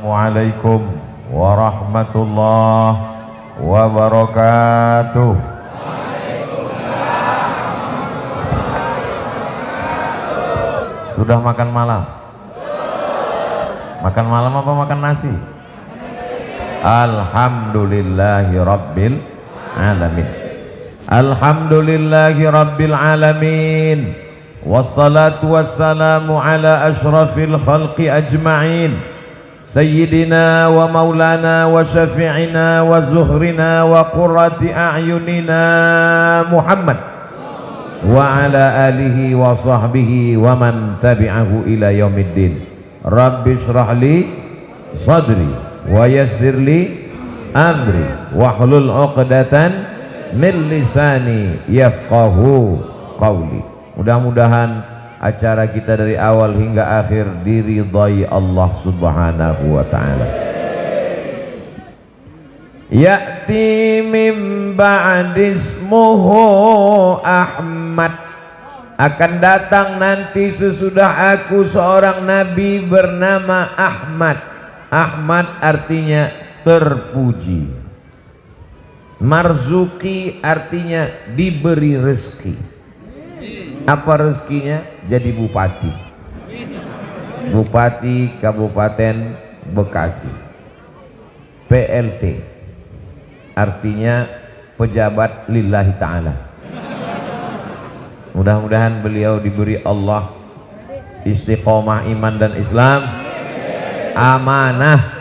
Assalamualaikum warahmatullahi wabarakatuh. Sudah makan malam? Makan malam apa makan nasi? Alhamdulillahi rabbil alamin. Alhamdulillahi rabbil alamin. Wassalatu wassalamu ala ashrafil khalqi ajma'in, sayyidina wa maulana wa syafi'ina wa zuhrina wa qurrati a'yunina Muhammad wa ala alihi wa sahbihi wa man tabi'ahu ila yaumiddin. Rabbi shrah li sadri wa yassir li amri wahlul 'uqdatan min lisani yafqahu qawli. Mudah-mudahan acara kita dari awal hingga akhir diridhai Allah Subhanahu wa taala. Ya'ti min ba'dismuhu Ahmad, akan datang nanti sesudah aku seorang nabi bernama Ahmad. Ahmad artinya terpuji. Marzuki artinya diberi rezeki. Apa rezekinya? Jadi bupati. Bupati Kabupaten Bekasi. PLT artinya pejabat lillahi ta'ala. Mudah-mudahan beliau diberi Allah istiqomah iman dan Islam, amanah,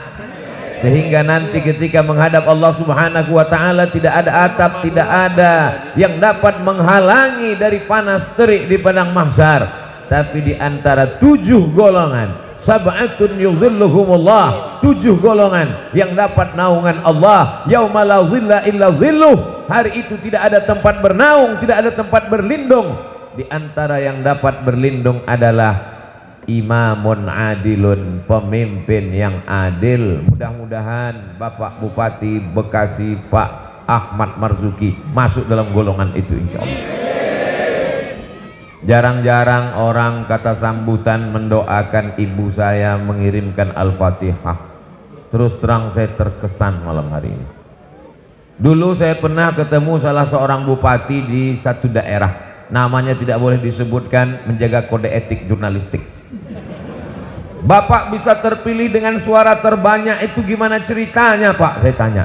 sehingga nanti ketika menghadap Allah Subhanahu wa ta'ala tidak ada atap, tidak ada yang dapat menghalangi dari panas terik di padang mahsyar. Tapi di antara 7 golongan, sab'atun yuzilluhumullah, 7 golongan yang dapat naungan Allah, yauma la zilla illa zilluh, hari itu tidak ada tempat bernaung, tidak ada tempat berlindung. Di antara yang dapat berlindung adalah imamun adilun, pemimpin yang adil. Mudah-mudahan Bapak Bupati Bekasi Pak Ahmad Marzuki masuk dalam golongan itu, insya Allah. Jarang-jarang orang kata sambutan mendoakan ibu saya, mengirimkan Al-Fatihah. Terus terang saya terkesan malam hari ini. Dulu saya pernah ketemu salah seorang bupati di satu daerah, namanya tidak boleh disebutkan, menjaga kode etik jurnalistik. Bapak bisa terpilih dengan suara terbanyak, itu gimana ceritanya Pak? Saya tanya.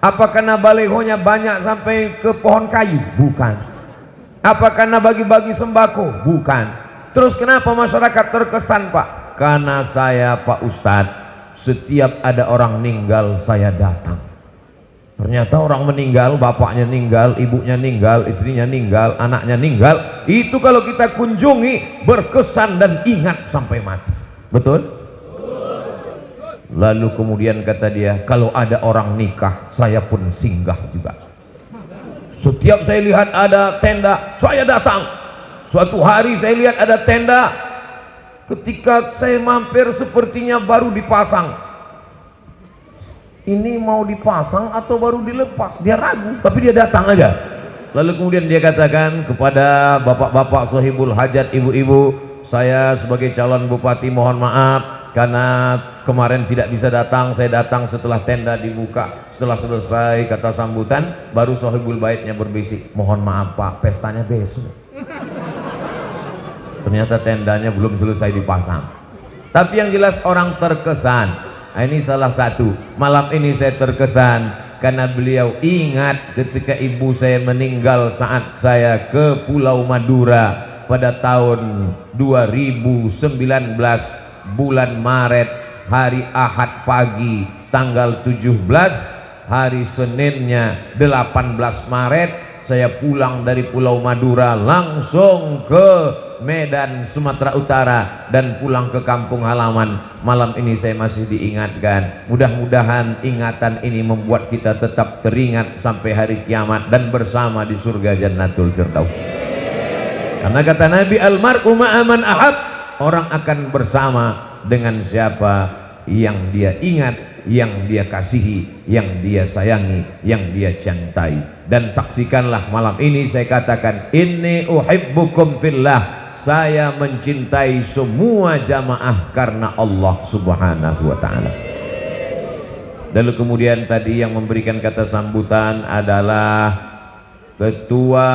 Apa karena balihonya banyak sampai ke pohon kayu? Bukan. Apa karena bagi-bagi sembako? Bukan. Terus kenapa masyarakat terkesan Pak? Karena saya Pak Ustadz, setiap ada orang meninggal saya datang. Ternyata orang meninggal, bapaknya meninggal, ibunya meninggal, istrinya meninggal, anaknya meninggal, itu kalau kita kunjungi berkesan dan ingat sampai mati. Betul? Lalu kemudian kata dia, kalau ada orang nikah saya pun singgah juga. Setiap saya lihat ada tenda saya datang. Suatu hari saya lihat ada tenda, ketika saya mampir sepertinya baru dipasang. Ini mau dipasang atau baru dilepas? Dia ragu, tapi dia datang aja. Lalu kemudian dia katakan kepada bapak-bapak sahibul hajat, ibu-ibu, saya sebagai calon bupati mohon maaf karena kemarin tidak bisa datang. Saya datang setelah tenda dibuka. Setelah selesai kata sambutan, baru sahibul baitnya berbisik, mohon maaf Pak, pestanya besok. Ternyata tendanya belum selesai dipasang. Tapi yang jelas orang terkesan. Nah, ini salah satu. Malam ini saya terkesan karena beliau ingat ketika ibu saya meninggal saat saya ke Pulau Madura pada tahun 2019 bulan Maret, hari Ahad pagi tanggal 17, hari Seninnya 18 Maret saya pulang dari Pulau Madura langsung ke Medan Sumatera Utara dan pulang ke kampung halaman. Malam ini saya masih diingatkan. Mudah-mudahan ingatan ini membuat kita tetap teringat sampai hari kiamat dan bersama di surga Jannatul Firdaus. Karena kata Nabi, almar'u ma'a man ahab, orang akan bersama dengan siapa yang dia ingat, yang dia kasihi, yang dia sayangi, yang dia cintai. Dan saksikanlah malam ini saya katakan, inni uhibbukum fillah, saya mencintai semua jamaah karena Allah Subhanahu wa ta'ala. Lalu kemudian tadi yang memberikan kata sambutan adalah Ketua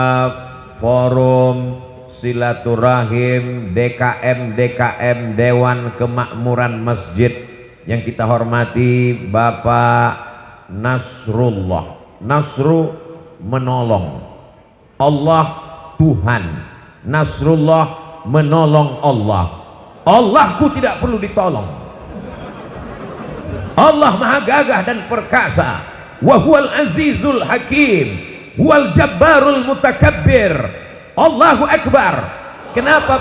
Forum Silaturahim DKM Dewan Kemakmuran Masjid yang kita hormati Bapak Nasrullah. Nasru menolong, Allah Tuhan, Nasrullah menolong Allah. Allahku tidak perlu ditolong. Allah maha gagah dan perkasa. Wa huwal azizul hakim, wal jabbarul mutakabbir. Allahu akbar. Kenapa?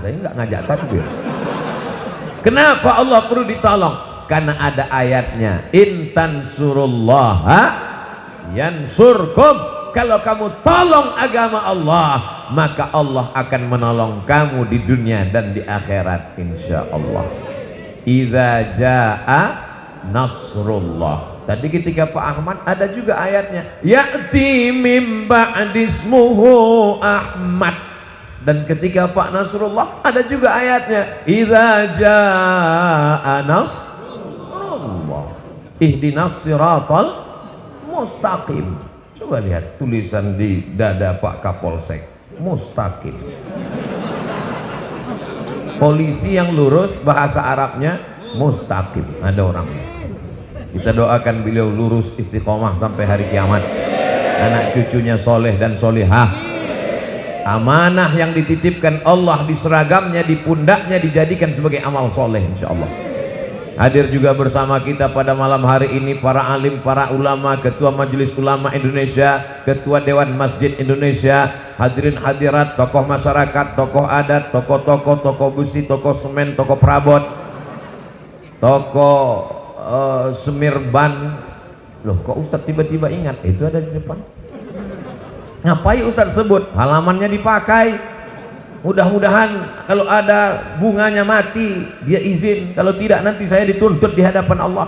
Saya nggak ngajak takbir. Kenapa Allah perlu ditolong? Karena ada ayatnya, in tansurullaha yansurkum. Kalau kamu tolong agama Allah, maka Allah akan menolong kamu di dunia dan di akhirat, insya Allah. Idza jaa nasrullah. Tadi ketika Pak Ahmad ada juga ayatnya, ya'ti mim ba'dismuhu Ahmad. Dan ketika Pak Nasrullah ada juga ayatnya, idza jaa nasrullah ihdinas siratal mustaqim. Coba lihat tulisan di dada Pak Kapolsek, mustaqim. Polisi yang lurus, bahasa Arabnya mustaqim. Ada orangnya. Kita doakan beliau lurus istiqomah sampai hari kiamat. Anak cucunya soleh dan solihah. Amanah yang dititipkan Allah di seragamnya, di pundaknya, dijadikan sebagai amal soleh, insya Allah. Hadir juga bersama kita pada malam hari ini para alim, para ulama, Ketua Majelis Ulama Indonesia, Ketua Dewan Masjid Indonesia, hadirin hadirat, tokoh masyarakat, tokoh adat, tokoh-tokoh, tokoh besi, tokoh semen, tokoh perabot, tokoh semirban. Loh, kok Ustadz tiba-tiba ingat? Itu ada di depan. Ngapain Ustadz sebut? Halamannya dipakai. Mudah-mudahan kalau ada bunganya mati, dia izin. Kalau tidak, nanti saya dituntut di hadapan Allah.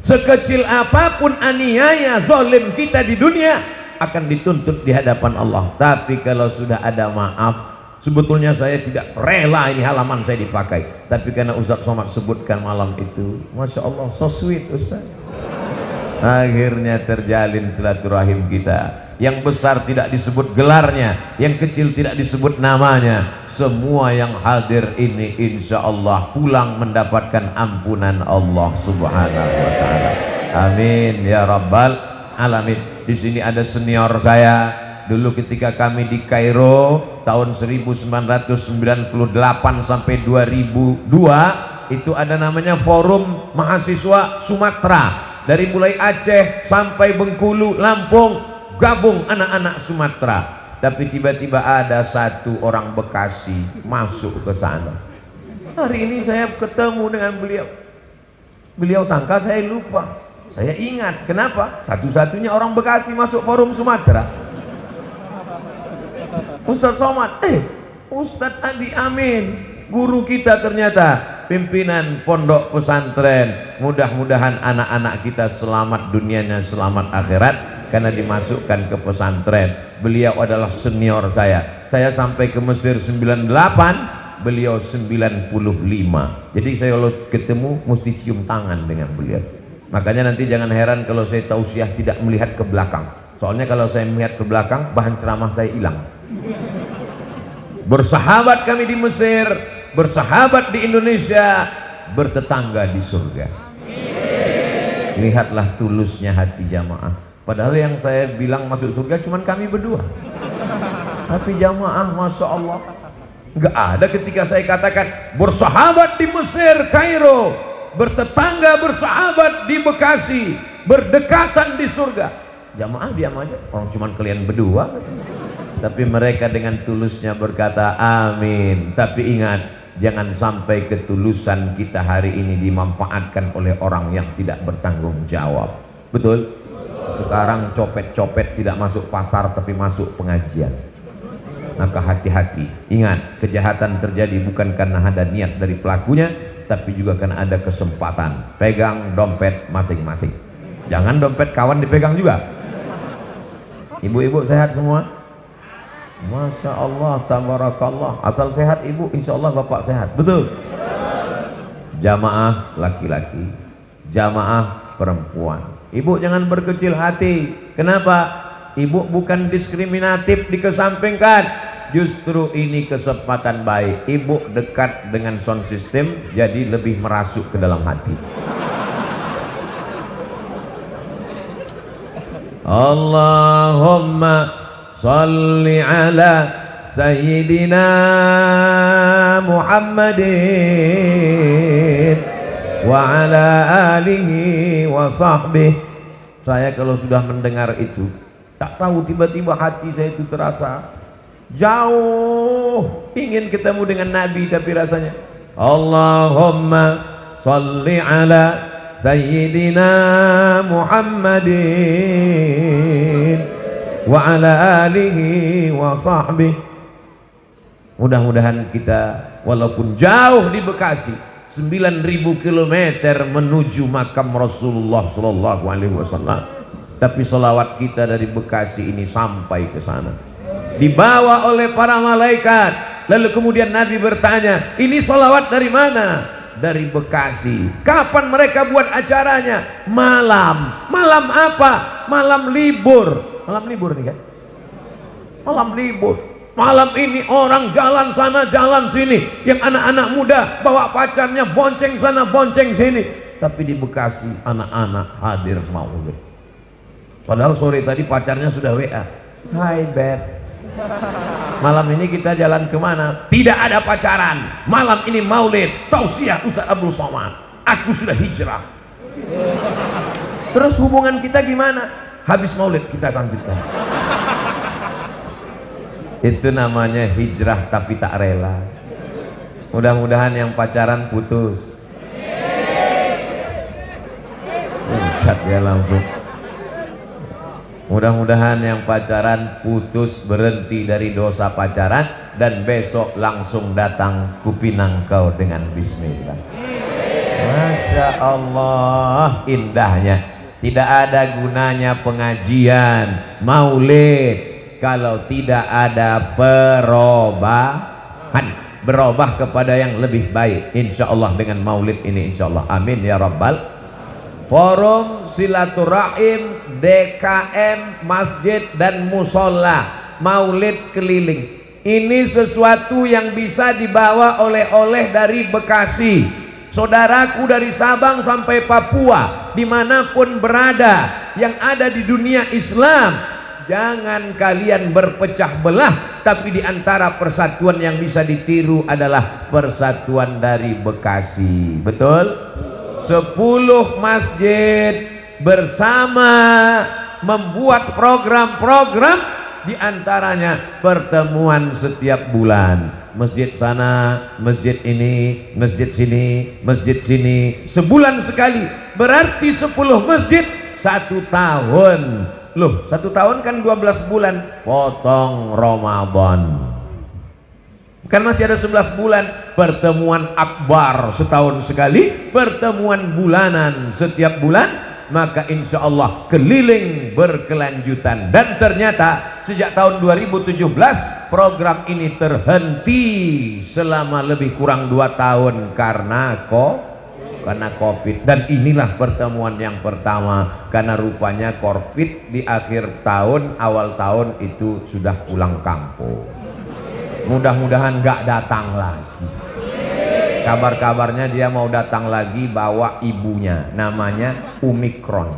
Sekecil apapun aniaya zalim kita di dunia akan dituntut di hadapan Allah. Tapi kalau sudah ada maaf, sebetulnya saya tidak rela ini halaman saya dipakai. Tapi karena Ustaz Somad sebutkan malam itu, Masya Allah, so sweet Ustaz. Akhirnya terjalin silaturahim kita. Yang besar tidak disebut gelarnya, yang kecil tidak disebut namanya. Semua yang hadir ini insya Allah pulang mendapatkan ampunan Allah Subhanahu wa ta'ala. Amin ya rabbal alamin. Di sini ada senior saya. Dulu ketika kami di Kairo tahun 1998 sampai 2002, itu ada namanya Forum Mahasiswa Sumatera. Dari mulai Aceh sampai Bengkulu, Lampung, gabung anak-anak Sumatera. Tapi tiba-tiba ada satu orang Bekasi masuk ke sana. Hari ini saya ketemu dengan beliau. Beliau sangka saya lupa. Saya ingat. Kenapa? Satu-satunya orang Bekasi masuk Forum Sumatera. Ustadz Somad. Ustadz Adi Amin, guru kita ternyata, pimpinan pondok pesantren. Mudah-mudahan anak-anak kita selamat dunianya, selamat akhirat, karena dimasukkan ke pesantren. Beliau adalah senior saya. Saya sampai ke Mesir 98, beliau 95. Jadi saya kalau ketemu mesti cium tangan dengan beliau. Makanya nanti jangan heran kalau saya tausiah tidak melihat ke belakang. Soalnya kalau saya melihat ke belakang, bahan ceramah saya hilang. Bersahabat kami di Mesir, bersahabat di Indonesia, bertetangga di surga. Lihatlah tulusnya hati jamaah. Padahal yang saya bilang masuk surga cuman kami berdua. Tapi jamaah, Masya Allah, nggak ada ketika saya katakan bersahabat di Mesir, Kairo, bertetangga, bersahabat di Bekasi, berdekatan di surga. Jamaah diam aja, orang cuman kalian berdua. Tapi mereka dengan tulusnya berkata amin. Tapi ingat, jangan sampai ketulusan kita hari ini dimanfaatkan oleh orang yang tidak bertanggung jawab. Betul? Sekarang copet-copet tidak masuk pasar tapi masuk pengajian. Maka hati-hati. Ingat, kejahatan terjadi bukan karena ada niat dari pelakunya, tapi juga karena ada kesempatan. Pegang dompet masing-masing. Jangan dompet kawan dipegang juga. Ibu-ibu sehat semua? Masya Allah, tabarakallah. Asal sehat ibu, insya Allah bapak sehat. Betul? Jamaah laki-laki, jamaah perempuan. Ibu jangan berkecil hati. Kenapa? Ibu bukan diskriminatif dikesampingkan. Justru ini kesempatan baik. Ibu dekat dengan sound system, jadi lebih merasuk ke dalam hati. Allahumma salli ala Sayyidina Muhammadin wa ala alihi wa sahbihi. Saya kalau sudah mendengar itu, tak tahu tiba-tiba hati saya itu terasa jauh ingin ketemu dengan Nabi, tapi rasanya Allahumma salli ala Sayyidina Muhammadin wa ala alihi wa sahbihi. Mudah-mudahan kita walaupun jauh di Bekasi 9.000 km menuju makam Rasulullah sallallahu alaihi wasallam, tapi selawat kita dari Bekasi ini sampai ke sana, dibawa oleh para malaikat. Lalu kemudian Nabi bertanya, ini selawat dari mana? Dari Bekasi. Kapan mereka buat acaranya? Malam. Malam apa? Malam libur. Malam libur nih kan? Malam libur. Malam ini orang jalan sana jalan sini, yang anak-anak muda bawa pacarnya bonceng sana bonceng sini. Tapi di Bekasi anak-anak hadir maulid. Padahal sore tadi pacarnya sudah WA, hai beb, malam ini kita jalan kemana? Tidak ada pacaran, malam ini maulid, tausiah Ustaz Abdul Somad, aku sudah hijrah. Terus hubungan kita gimana? Habis maulid kita lanjutkan. Itu namanya hijrah tapi tak rela. Mudah-mudahan yang pacaran putus. Lihat ya langsung. Mudah-mudahan yang pacaran putus, berhenti dari dosa pacaran, dan besok langsung datang kupinang kau dengan bismillah. Masya Allah, indahnya. Tidak ada gunanya pengajian maulid kalau tidak ada perubahan, berubah kepada yang lebih baik, insya Allah dengan maulid ini, insya Allah, amin ya rabbal. Forum silaturahim DKM masjid dan musola maulid keliling, ini sesuatu yang bisa dibawa oleh-oleh dari Bekasi. Saudaraku dari Sabang sampai Papua, dimanapun berada yang ada di dunia Islam, jangan kalian berpecah belah, tapi di antara persatuan yang bisa ditiru adalah persatuan dari Bekasi. Betul? 10 masjid bersama membuat program-program, di antaranya pertemuan setiap bulan. Masjid sana, masjid ini, masjid sini, masjid sini, sebulan sekali. Berarti 10 masjid 1 tahun. Loh, 1 tahun kan 12 bulan, potong Ramadan, kan masih ada 11 bulan. Pertemuan akbar setahun sekali, pertemuan bulanan setiap bulan, maka insya Allah keliling berkelanjutan. Dan ternyata sejak tahun 2017 program ini terhenti selama lebih kurang 2 tahun karena Covid. Dan inilah pertemuan yang pertama, karena rupanya Covid di akhir tahun awal tahun itu sudah pulang kampung. Mudah-mudahan gak datang lagi. Kabar-kabarnya dia mau datang lagi bawa ibunya, namanya Omikron.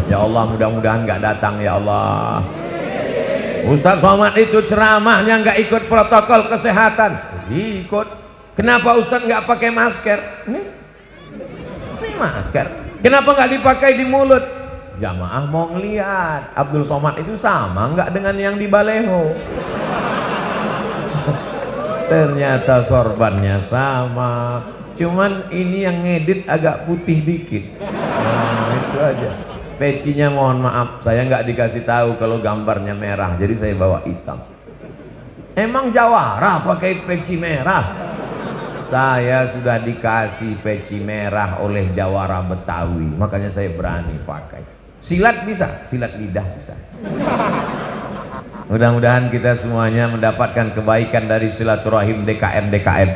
Ya Allah, mudah-mudahan gak datang ya Allah. Ustaz Somad itu ceramahnya gak ikut protokol kesehatan. Ikut. Kenapa Ustaz nggak pakai masker? Ini masker. Kenapa nggak dipakai di mulut? Jamaah mau ngeliat Abdul Somad itu sama nggak dengan yang di Baleho. Ternyata sorbannya sama, cuman ini yang ngedit agak putih dikit. Nah, itu aja. Pecinya mohon maaf, saya nggak dikasih tahu kalau gambarnya merah, jadi saya bawa hitam. Emang Jawara pakai peci merah? Saya sudah dikasih peci merah oleh Jawara Betawi, makanya saya berani pakai. Silat bisa, silat lidah bisa. Mudah-mudahan kita semuanya mendapatkan kebaikan dari silaturahim DKM.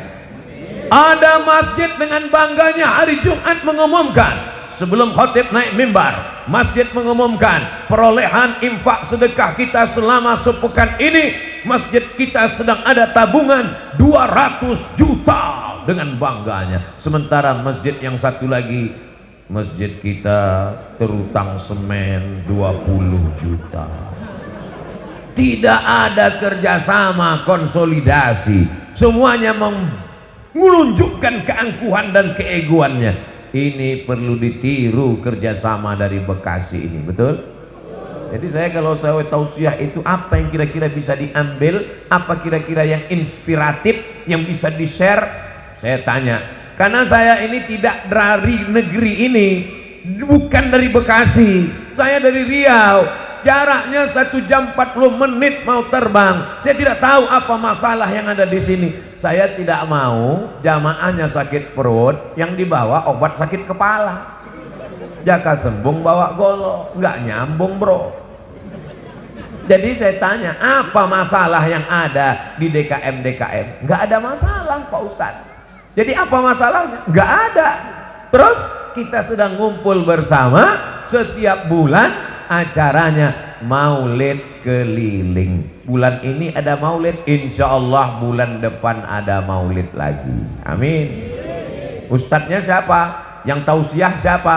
Ada masjid dengan bangganya hari Jumat mengumumkan, sebelum khotib naik mimbar, masjid mengumumkan perolehan infak sedekah kita selama sepekan ini, masjid kita sedang ada tabungan 200 juta dengan bangganya. Sementara masjid yang satu lagi, masjid kita terutang semen 20 juta. Tidak ada kerjasama, konsolidasi, semuanya menunjukkan keangkuhan dan keegoannya. Ini perlu ditiru kerjasama dari Bekasi ini, betul? Jadi saya kalau saya tausiah itu apa yang kira-kira bisa diambil, apa kira-kira yang inspiratif yang bisa di-share, saya tanya. Karena saya ini tidak dari negeri ini, bukan dari Bekasi, saya dari Riau. Jaraknya 1 jam 40 menit mau terbang. Saya tidak tahu apa masalah yang ada di sini. Saya tidak mau jamaahnya sakit perut, yang dibawa obat sakit kepala. Jaka sembung bawa golok, nggak nyambung bro. Jadi saya tanya, apa masalah yang ada di DKM? Nggak ada masalah Pak Ustadz. Jadi apa masalahnya? Nggak ada. Terus kita sedang ngumpul bersama setiap bulan. Acaranya maulid keliling. Bulan ini ada maulid, insya Allah bulan depan ada maulid lagi. Amin. Ustadznya siapa? Yang tausiah siapa?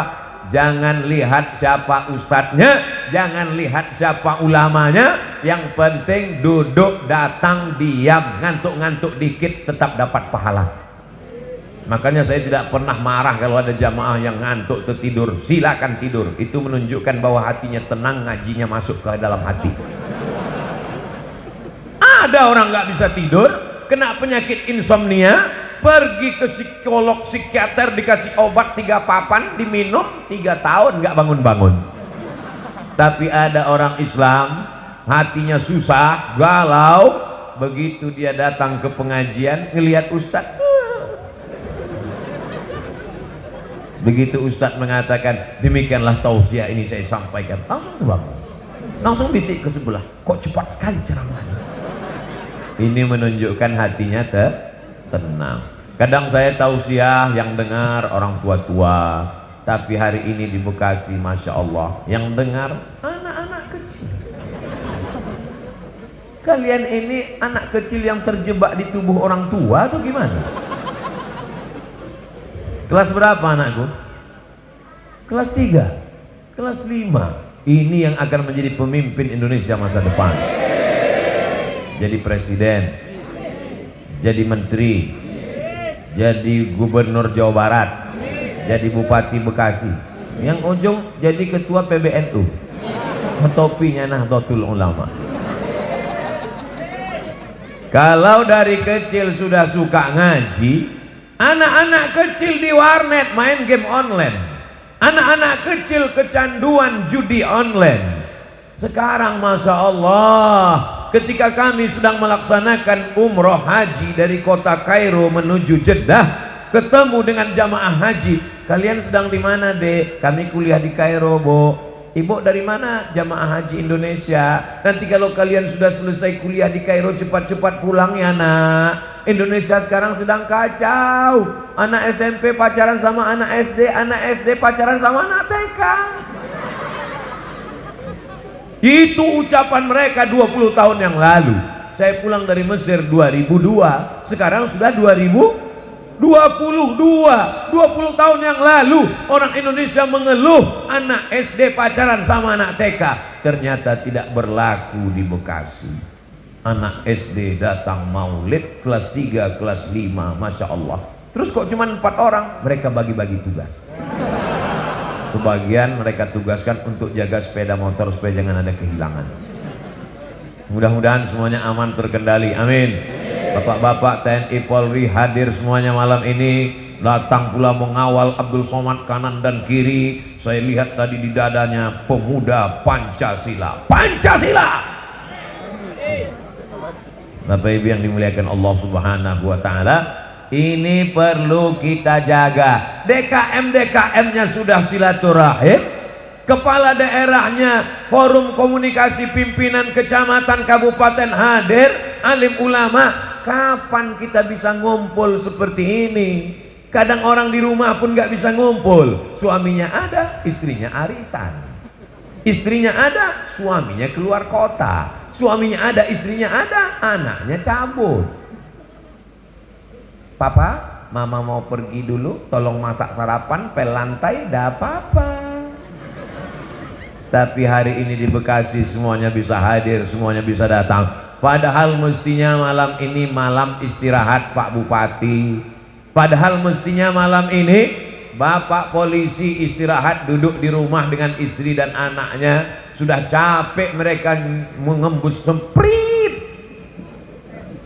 Jangan lihat siapa ustadznya, jangan lihat siapa ulamanya. Yang penting duduk, datang, diam, ngantuk-ngantuk dikit tetap dapat pahala. Makanya saya tidak pernah marah kalau ada jamaah yang ngantuk tertidur. Silakan tidur. Itu menunjukkan bahwa hatinya tenang, ngajinya masuk ke dalam hati. Ada orang nggak bisa tidur, kena penyakit insomnia, pergi ke psikolog, psikiater, dikasih obat 3 papan, diminum 3 tahun nggak bangun-bangun. Tapi ada orang Islam, hatinya susah, galau, begitu dia datang ke pengajian, ngelihat ustadz. Begitu ustadz mengatakan demikianlah tausiah ini saya sampaikan, langsung bangun, langsung bisik ke sebelah, kok cepat sekali ceramahnya. Ini menunjukkan hatinya tenang. Kadang saya tausiah yang dengar orang tua-tua, tapi hari ini di Bekasi Masya Allah yang dengar anak-anak kecil. Kalian ini anak kecil yang terjebak di tubuh orang tua atau gimana? Kelas berapa anakku? Kelas 3, kelas 5. Ini yang akan menjadi pemimpin Indonesia masa depan. Jadi presiden, jadi menteri, jadi gubernur Jawa Barat, jadi bupati Bekasi. Yang ujung jadi ketua PBNU. Topinya Nahdlatul Ulama. Kalau dari kecil sudah suka ngaji, anak-anak kecil di warnet main game online, anak-anak kecil kecanduan judi online. Sekarang Masya Allah, ketika kami sedang melaksanakan umroh haji dari kota Kairo menuju Jeddah, ketemu dengan jamaah haji. Kalian sedang di mana dek? Kami kuliah di Kairo bu. Ibu dari mana? Jamaah haji Indonesia. Nanti kalau kalian sudah selesai kuliah di Kairo, cepat-cepat pulang ya nak. Indonesia sekarang sedang kacau. Anak SMP pacaran sama anak SD pacaran sama anak TK. Itu ucapan mereka 20 tahun yang lalu. Saya pulang dari Mesir 2002, sekarang sudah 2022. 20 tahun yang lalu orang Indonesia mengeluh anak SD pacaran sama anak TK. Ternyata tidak berlaku di Bekasi. Anak SD datang maulid, kelas 3, kelas 5, Masya Allah. Terus kok cuma 4 orang? Mereka bagi-bagi tugas. Sebagian mereka tugaskan untuk jaga sepeda motor supaya jangan ada kehilangan. Mudah-mudahan semuanya aman terkendali, amin. Bapak-bapak TNI Polri hadir semuanya malam ini. Datang pula mengawal Abdul Somad kanan dan kiri. Saya lihat tadi di dadanya pemuda Pancasila. Pancasila! Bapak Ibu yang dimuliakan Allah Subhanahu wa taala, ini perlu kita jaga. DKM-nya sudah silaturahim, kepala daerahnya, forum komunikasi pimpinan kecamatan kabupaten hadir, alim ulama. kapan kita bisa ngumpul seperti ini? Kadang orang di rumah pun nggak bisa ngumpul. Suaminya ada, istrinya arisan. Istrinya ada, suaminya keluar kota. Suaminya ada, istrinya ada, anaknya cabut. Papa, mama mau pergi dulu, tolong masak sarapan, pel lantai, dah apa-apa. Tapi hari ini di Bekasi semuanya bisa hadir, semuanya bisa datang. Padahal mestinya malam ini malam istirahat Pak Bupati. Padahal mestinya malam ini Bapak polisi istirahat, duduk di rumah dengan istri dan anaknya. Sudah capek mereka mengembus semprit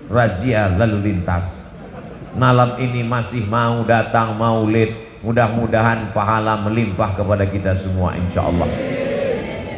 razia lalu lintas. Malam ini masih mau datang maulid. Mudah-mudahan pahala melimpah kepada kita semua insyaallah.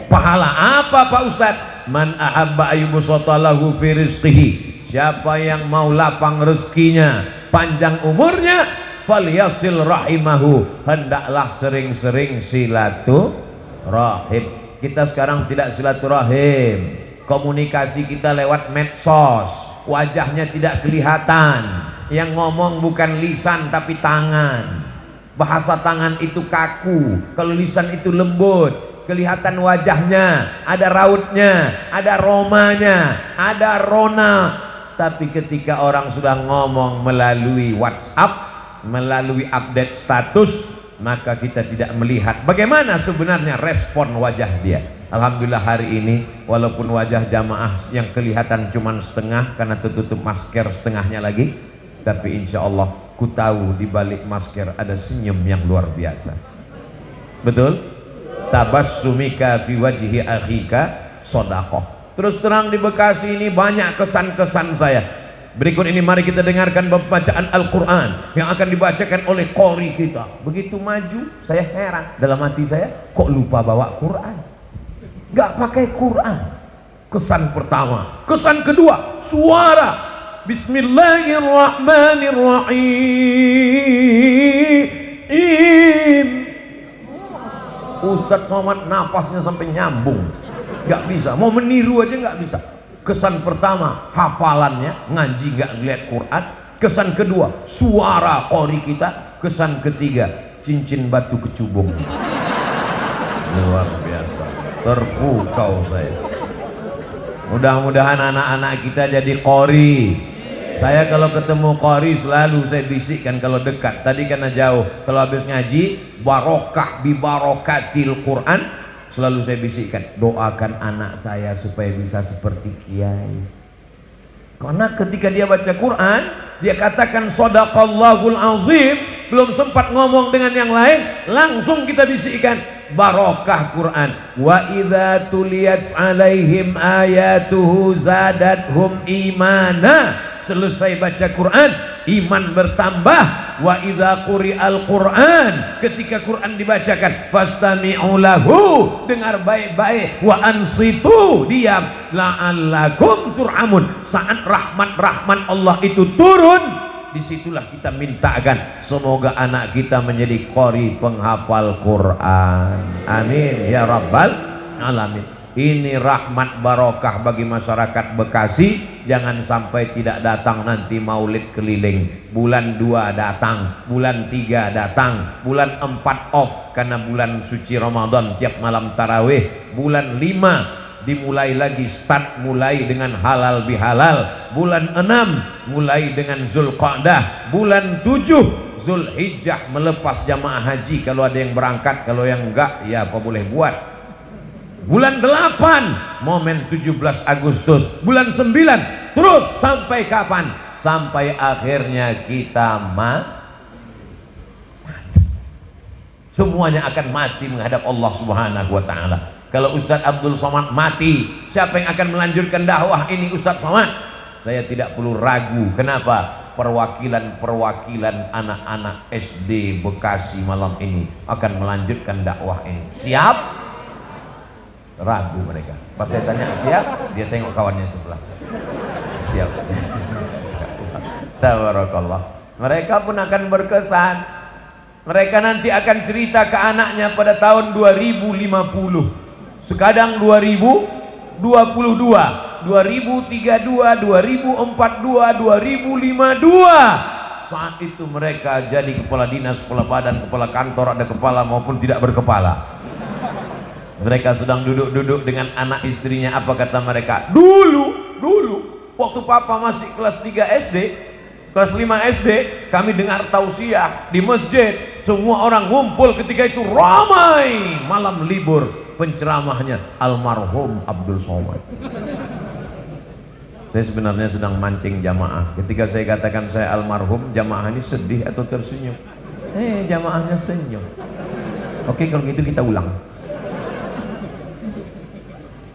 Pahala apa Pak Ustadz? Man ahabba ayyubsata lahu fi rizqihi. Siapa yang mau lapang rezekinya, panjang umurnya, falyasil rahimahu, hendaklah sering-sering silaturahim. Kita sekarang tidak silaturahim, komunikasi kita lewat medsos, wajahnya tidak kelihatan, yang ngomong bukan lisan tapi tangan. Bahasa tangan itu kaku, kalau lisan itu lembut. Kelihatan wajahnya, ada rautnya, ada romanya, ada rona. Tapi ketika orang sudah ngomong melalui WhatsApp, melalui update status, maka kita tidak melihat bagaimana sebenarnya respon wajah dia. Alhamdulillah hari ini walaupun wajah jamaah yang kelihatan cuma setengah karena tertutup masker setengahnya lagi, tapi insya Allah ku tahu di balik masker ada senyum yang luar biasa. Betul? Tabassumika fi wajhi akhika shadaqah. Terus terang di Bekasi ini banyak kesan-kesan saya. Berikut ini mari kita dengarkan bacaan Al-Quran yang akan dibacakan oleh qori kita. Begitu maju saya heran dalam hati saya, kok lupa bawa Quran, gak pakai Quran. Kesan pertama. Kesan kedua, suara Bismillahirrahmanirrahim. Ustadz Somad napasnya sampai nyambung, gak bisa, mau meniru aja gak bisa. Kesan pertama, hafalannya, ngaji gak ngeliat Quran. Kesan kedua, suara qori kita. Kesan ketiga, cincin batu kecubung. Luar biasa, terpukau saya. Mudah-mudahan anak-anak kita jadi qori. Saya kalau ketemu qori selalu saya bisikkan kalau dekat. Tadi karena jauh, kalau habis ngaji barokah bi barokatil Quran, selalu saya bisikkan, doakan anak saya supaya bisa seperti kiai. Karena ketika dia baca Quran, dia katakan shadaqallahul azim, belum sempat ngomong dengan yang lain, langsung kita bisikkan barokah Quran. Wa idza tuliyat alaihim ayatuhu zadathum imana. Selesai baca Quran, iman bertambah. Wa idza quri'al Quran, ketika Quran dibacakan, fastami'u lahu, dengar baik-baik, wa ansitu, diam, la'allakum turhamun. Saat rahmat-rahmat Allah itu turun, disitulah kita mintakan semoga anak kita menjadi qori penghafal Quran. Amin ya rabbal alamin. Ini rahmat barokah bagi masyarakat Bekasi. Jangan sampai tidak datang nanti maulid keliling. Bulan 2 datang, bulan 3 datang, bulan 4 off karena bulan suci Ramadan tiap malam tarawih. Bulan 5 dimulai lagi, start mulai dengan halal bihalal. Bulan 6 mulai dengan Zulqa'dah. Bulan 7 Zulhijjah melepas jamaah haji kalau ada yang berangkat, kalau yang enggak ya apa boleh buat. Bulan 8 momen 17 Agustus. Bulan 9 terus sampai kapan? Sampai akhirnya kita mati. Semuanya akan mati menghadap Allah Subhanahu wa ta'ala. Kalau Ustadz Abdul Somad mati, siapa yang akan melanjutkan dakwah ini? Ustadz Somad. Saya tidak perlu ragu. Kenapa? Perwakilan anak-anak SD Bekasi malam ini akan melanjutkan dakwah ini. Siap? Ragu mereka. Pas saya tanya siap, dia tengok kawannya sebelah. Siap. Tabarakallah. Mereka pun akan berkesan. Mereka nanti akan cerita ke anaknya pada tahun 2050. Sekarang 2022. 2032, 2042, 2052. Saat itu mereka jadi kepala dinas, kepala badan, kepala kantor, ada kepala maupun tidak berkepala. Mereka sedang duduk-duduk dengan anak istrinya. Apa kata mereka? Dulu waktu papa masih kelas 3 SD, kelas 5 SD, kami dengar tausiah di masjid. Semua orang ngumpul, ketika itu ramai. Malam libur, penceramahnya almarhum Abdul Somad. Saya sebenarnya sedang mancing jamaah. Ketika saya katakan saya almarhum, jamaah ini sedih atau tersenyum? Jamaahnya senyum. Oke, kalau gitu kita ulang.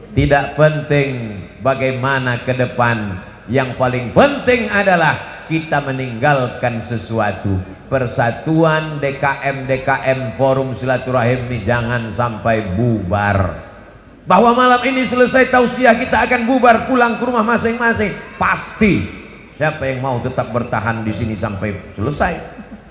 Tidak penting bagaimana ke depan, yang paling penting adalah kita meninggalkan sesuatu. Persatuan DKM Forum Silaturahim ini jangan sampai bubar. Bahwa malam ini selesai tausiah kita akan bubar pulang ke rumah masing-masing, pasti. Siapa yang mau tetap bertahan di sini sampai selesai?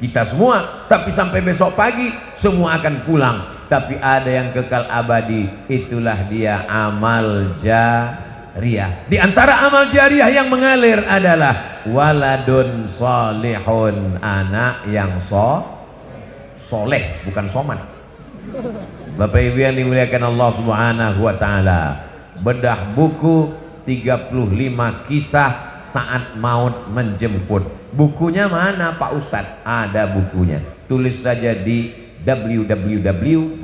Kita semua. Tapi sampai besok pagi semua akan pulang. Tapi ada yang kekal abadi, itulah dia amal jariyah. Di antara amal jariyah yang mengalir adalah waladun solihun, anak yang soleh, bukan soman. Bapak Ibu yang dimuliakan Allah Subhanahu wa taala, bedah buku 35 kisah saat maut menjemput. Bukunya mana Pak Ustadz? Ada bukunya. Tulis saja di www.google.com.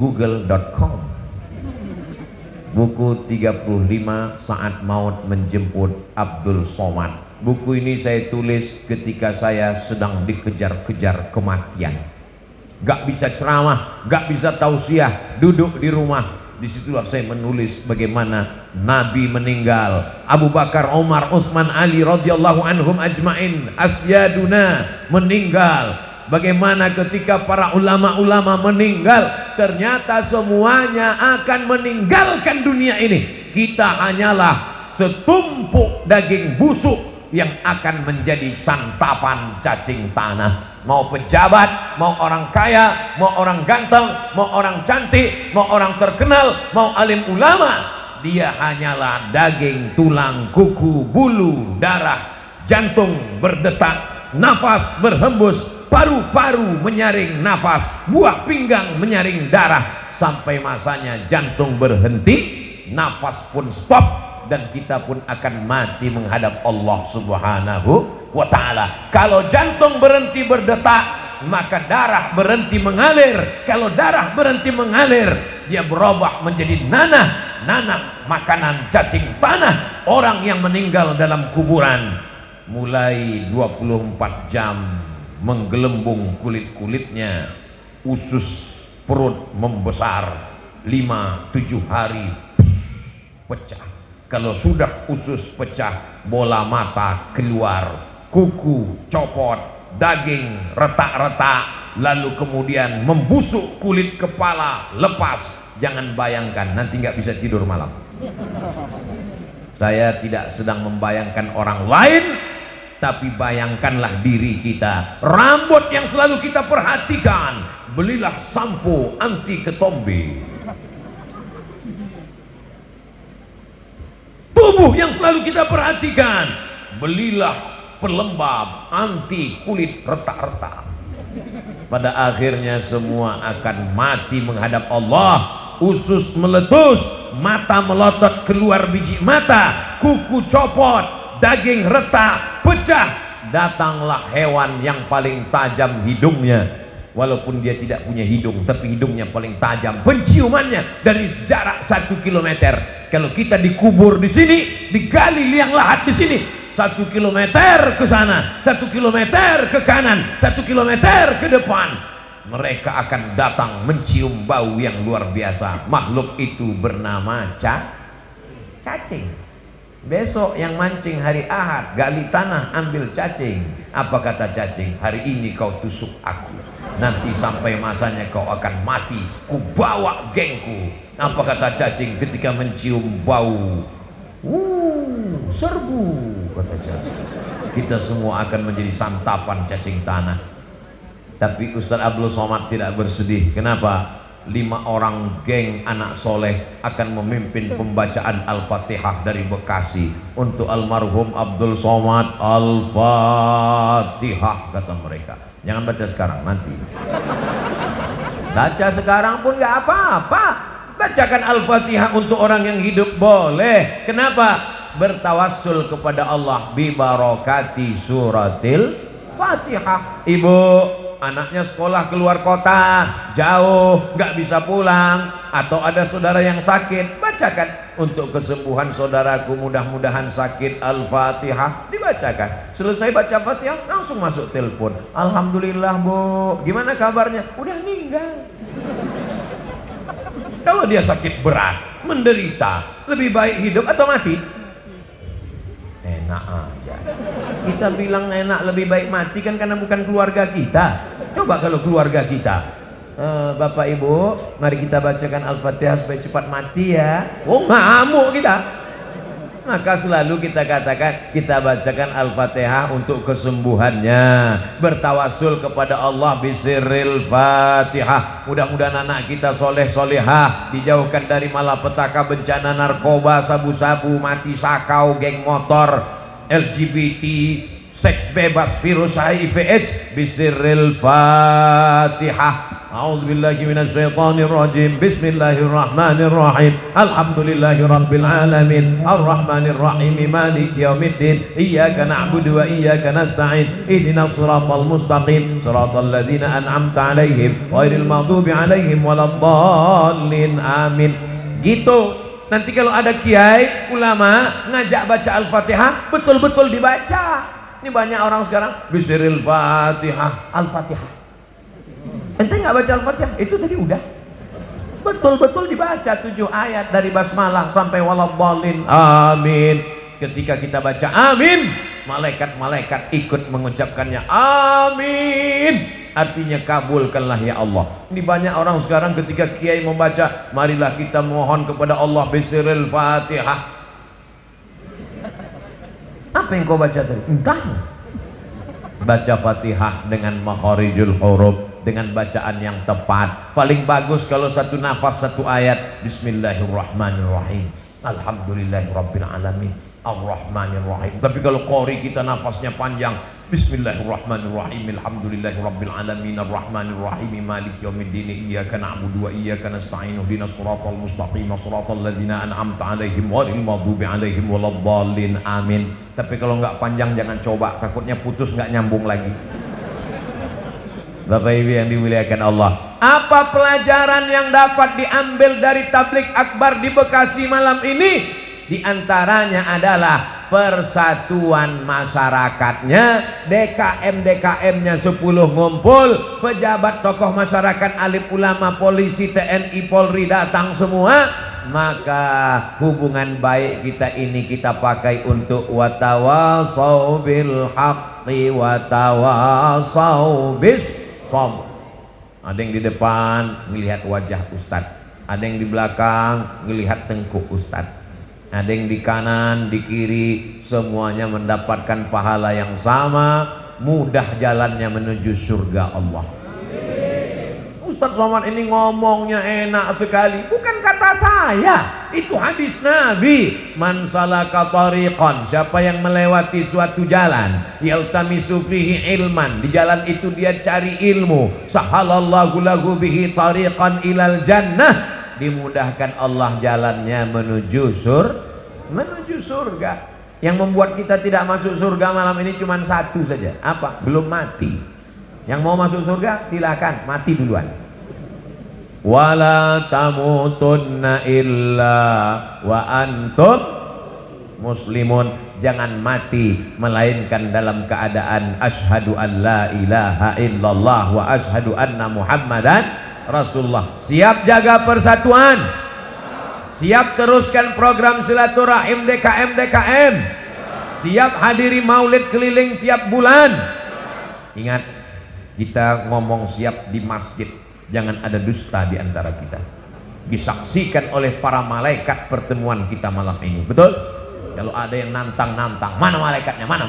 Buku 35 saat maut menjemput Abdul Somad. Buku ini saya tulis ketika saya sedang dikejar-kejar kematian. Gak bisa ceramah, gak bisa tausiah, duduk di rumah. Disitulah saya menulis bagaimana Nabi meninggal, Abu Bakar, Umar, Utsman, Ali radhiyallahu anhum ajmain, asyaduna meninggal. Bagaimana ketika para ulama-ulama meninggal, ternyata semuanya akan meninggalkan dunia ini. Kita hanyalah setumpuk daging busuk yang akan menjadi santapan cacing tanah. Mau pejabat, mau orang kaya, mau orang ganteng, mau orang cantik, mau orang terkenal, mau alim ulama, dia hanyalah daging, tulang, kuku, bulu, darah, jantung berdetak, nafas berhembus, paru-paru menyaring nafas, buah pinggang menyaring darah, sampai masanya jantung berhenti, nafas pun stop, dan kita pun akan mati menghadap Allah Subhanahu wa ta'ala. Kalau jantung berhenti berdetak, maka darah berhenti mengalir. Kalau darah berhenti mengalir, dia berubah menjadi nanah makanan cacing tanah. Orang yang meninggal dalam kuburan mulai 24 jam menggelembung kulit-kulitnya, usus perut membesar, 5-7 hari pecah. Kalau sudah usus pecah, bola mata keluar, kuku copot, daging retak-retak, lalu kemudian membusuk, kulit kepala lepas. Jangan bayangkan, nanti nggak bisa tidur malam. Saya tidak sedang membayangkan orang lain, tapi bayangkanlah diri kita. Rambut yang selalu kita perhatikan, belilah sampo anti ketombe. Tubuh yang selalu kita perhatikan, belilah pelembab anti kulit retak-retak. Pada akhirnya semua akan mati menghadap Allah. Usus meletus, mata melotot keluar biji mata, kuku copot, daging retak, pecah. Datanglah hewan yang paling tajam hidungnya. Walaupun dia tidak punya hidung, tapi hidungnya paling tajam. Penciumannya dari jarak 1 kilometer. Kalau kita dikubur di sini, digali liang lahat di sini, 1 kilometer ke sana, 1 kilometer ke kanan, 1 kilometer ke depan, mereka akan datang mencium bau yang luar biasa. Makhluk itu bernama cacing. Besok yang mancing hari Ahad, gali tanah, ambil cacing. Apa kata cacing? Hari ini kau tusuk aku, nanti sampai masanya kau akan mati, ku bawa gengku. Apa kata cacing ketika mencium bau? Serbu, kata cacing. Kita semua akan menjadi santapan cacing tanah. Tapi Ustaz Abdul Somad tidak bersedih. Kenapa? 5 orang geng anak soleh akan memimpin pembacaan Al-Fatihah dari Bekasi untuk almarhum Abdul Somad. Al-Fatihah kata mereka. Jangan baca sekarang, nanti. Baca sekarang pun nggak apa-apa. Bacakan Al-Fatihah untuk orang yang hidup boleh. Kenapa? Bertawassul kepada Allah bi barokati suratil Fatihah. Ibu, anaknya sekolah keluar kota, jauh, nggak bisa pulang, atau ada saudara yang sakit, bacakan untuk kesembuhan saudaraku, mudah-mudahan sakit. Al-Fatihah dibacakan. Selesai baca Fatihah, langsung masuk telepon. Alhamdulillah Bu, gimana kabarnya? Udah meninggal. Kalau dia sakit berat, menderita, lebih baik hidup atau mati? Enak aja. Kita bilang enak lebih baik mati kan karena bukan keluarga kita. Coba kalau keluarga kita, Bapak Ibu, mari kita bacakan Al-Fatihah supaya cepat mati ya. Oh, ngamuk kita. Maka selalu kita katakan, kita bacakan Al-Fatihah untuk kesembuhannya, bertawassul kepada Allah bisirril Fatihah. Mudah-mudahan anak kita soleh solehah, dijauhkan dari malapetaka, bencana narkoba, sabu-sabu, mati sakau, geng motor, LGBT, seks bebas, virus HIV AIDS. Bisirril Fatihah. A'udzubillahi minasyaitonirrajim. Bismillahirrahmanirrahim. Alhamdulillahirabbil alamin. Arrahmanirrahim. Maliki yaumiddin. Iyyaka na'budu wa iyyaka nasta'in. Ihdinas shiratal mustaqim. Shiratal ladzina an'amta 'alaihim ghairil maghdubi 'alaihim waladdallin. Amin. Gitu. Nanti kalau ada kiai, ulama ngajak baca Al-Fatihah, betul-betul dibaca. Ini banyak orang sekarang bisiril Fatihah, Al-Fatihah. Ente nggak baca Al-Fatihah? Itu tadi udah betul-betul dibaca 7 ayat dari basmalah sampai waladdallin. Amin. Ketika kita baca amin, malaikat-malaikat ikut mengucapkannya amin. Artinya kabulkanlah ya Allah. Ini banyak orang sekarang ketika kiai membaca, marilah kita mohon kepada Allah bisiril Fatihah. Apa yang kau baca tadi? Entah. Baca Fatihah dengan makharijul huruf, dengan bacaan yang tepat. Paling bagus kalau satu nafas satu ayat. Bismillahirrahmanirrahim. Alhamdulillahirabbil alamin. Ar-Rahmanir-Rahim. Tapi kalau qori kita nafasnya panjang. Bismillahirrahmanirrahim. Alhamdulillahirabbil alamin. Ar-Rahmanir-Rahim. Maliki yaumiddin. Iyyaka na'budu wa iyyaka nasta'in. Ihdinas shiratal mustaqim. Shiratal ladzina an'amta 'alaihim ghairil maghdubi 'alaihim waladdallin. Amin. Tapi kalau nggak panjang jangan coba, takutnya putus nggak nyambung lagi. Bapak Ibu yang dimuliakan Allah, apa pelajaran yang dapat diambil dari tabligh akbar di Bekasi malam ini? Di antaranya adalah persatuan masyarakatnya, DKM-DKM-nya 10 ngumpul, pejabat tokoh masyarakat, alim ulama, polisi, TNI, Polri datang semua. Maka hubungan baik kita ini kita pakai untuk watawasau bil haqqi watawasau bis sabr. Ada yang di depan melihat wajah ustadz, ada yang di belakang melihat tengkuk ustadz, ada yang di kanan, di kiri, semuanya mendapatkan pahala yang sama, mudah jalannya menuju surga Allah. Ustadz Somad ini ngomongnya enak sekali. Bukan kata saya, itu hadis Nabi. Man salaka tariqan, siapa yang melewati suatu jalan, yaltamisu fihi ilman, di jalan itu dia cari ilmu, sahalallahu lahu bihi tariqan ilal jannah, dimudahkan Allah jalannya menuju surga. Yang membuat kita tidak masuk surga malam ini cuma satu saja. Apa? Belum mati. Yang mau masuk surga silakan mati duluan. Wala tamutunna illa wa antum muslimun. Jangan mati melainkan dalam keadaan asyhadu an la ilaha illallah wa asyhadu anna muhammadan rasulullah. Siap jaga persatuan, siap teruskan program silaturahim DKM, siap hadiri maulid keliling tiap bulan. Ingat, kita ngomong siap di masjid, jangan ada dusta di antara kita. Disaksikan oleh para malaikat pertemuan kita malam ini. Betul? Kalau ada yang nantang-nantang, mana malaikatnya? Mana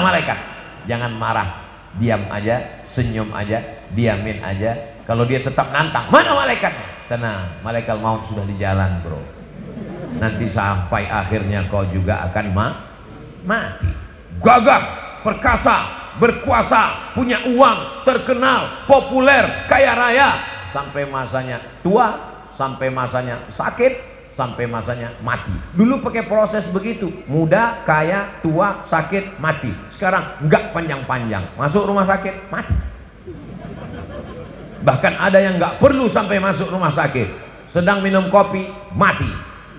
malaikat? Jangan marah, diam aja, senyum aja, diamin aja. Kalau dia tetap nantang, mana malaikatnya? Tenang, malaikat maut sudah di jalan, bro. Nanti sampai akhirnya kau juga akan mati. Gagah, perkasa, berkuasa, punya uang, terkenal, populer, kaya raya, sampai masanya tua, sampai masanya sakit, sampai masanya mati. Dulu pakai proses begitu, muda, kaya, tua, sakit, mati. Sekarang enggak panjang-panjang, masuk rumah sakit, mati. Bahkan ada yang nggak perlu sampai masuk rumah sakit, sedang minum kopi mati,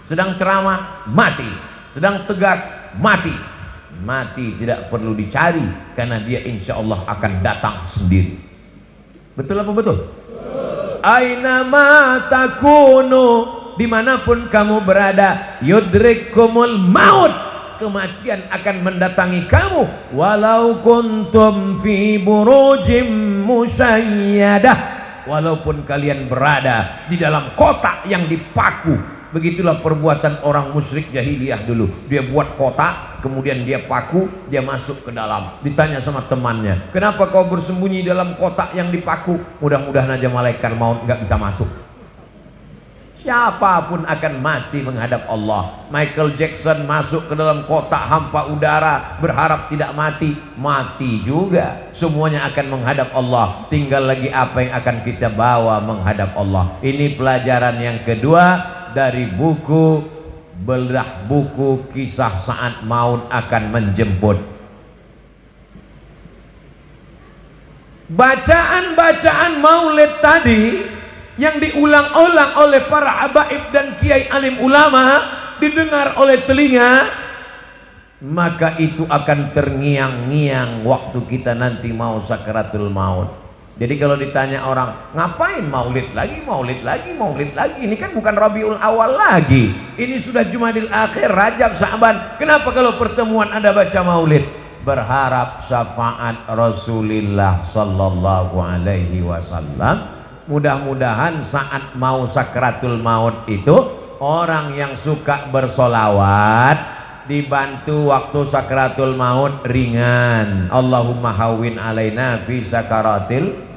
sedang ceramah mati, sedang tegas mati. Mati tidak perlu dicari karena dia insya Allah akan datang sendiri. Betul apa betul? Aina ma takunu, dimanapun kamu berada, yudrikumul maut, kematian akan mendatangi kamu. Walau kuntum fi burujim musayyadah, walaupun kalian berada di dalam kotak yang dipaku. Begitulah perbuatan orang musyrik jahiliyah dulu. Dia buat kotak, kemudian dia paku, dia masuk ke dalam. Ditanya sama temannya, kenapa kau bersembunyi dalam kotak yang dipaku? Mudah-mudahan aja malaikat maut nggak bisa masuk. Siapapun akan mati menghadap Allah. Michael Jackson masuk ke dalam kotak hampa udara, berharap tidak mati, mati juga. Semuanya akan menghadap Allah. Tinggal lagi apa yang akan kita bawa menghadap Allah. Ini pelajaran yang kedua dari buku belah buku kisah saat maut akan menjemput. Bacaan-bacaan maulid tadi yang diulang-ulang oleh para habaib dan kiai alim ulama, didengar oleh telinga, maka itu akan terngiang-ngiang waktu kita nanti mau sakaratul maut. Jadi kalau ditanya orang, ngapain maulid lagi, maulid lagi, maulid lagi? Ini kan bukan Rabiul Awal lagi, ini sudah Jumadil Akhir, Rajab, Sa'ban. Kenapa kalau pertemuan Anda baca maulid? Berharap syafaat Rasulullah sallallahu alaihi wasallam. Mudah-mudahan saat mau sakratul maut itu, orang yang suka bersolawat dibantu waktu sakratul maut ringan. Allahumma hawwin alaina fi sakaratil.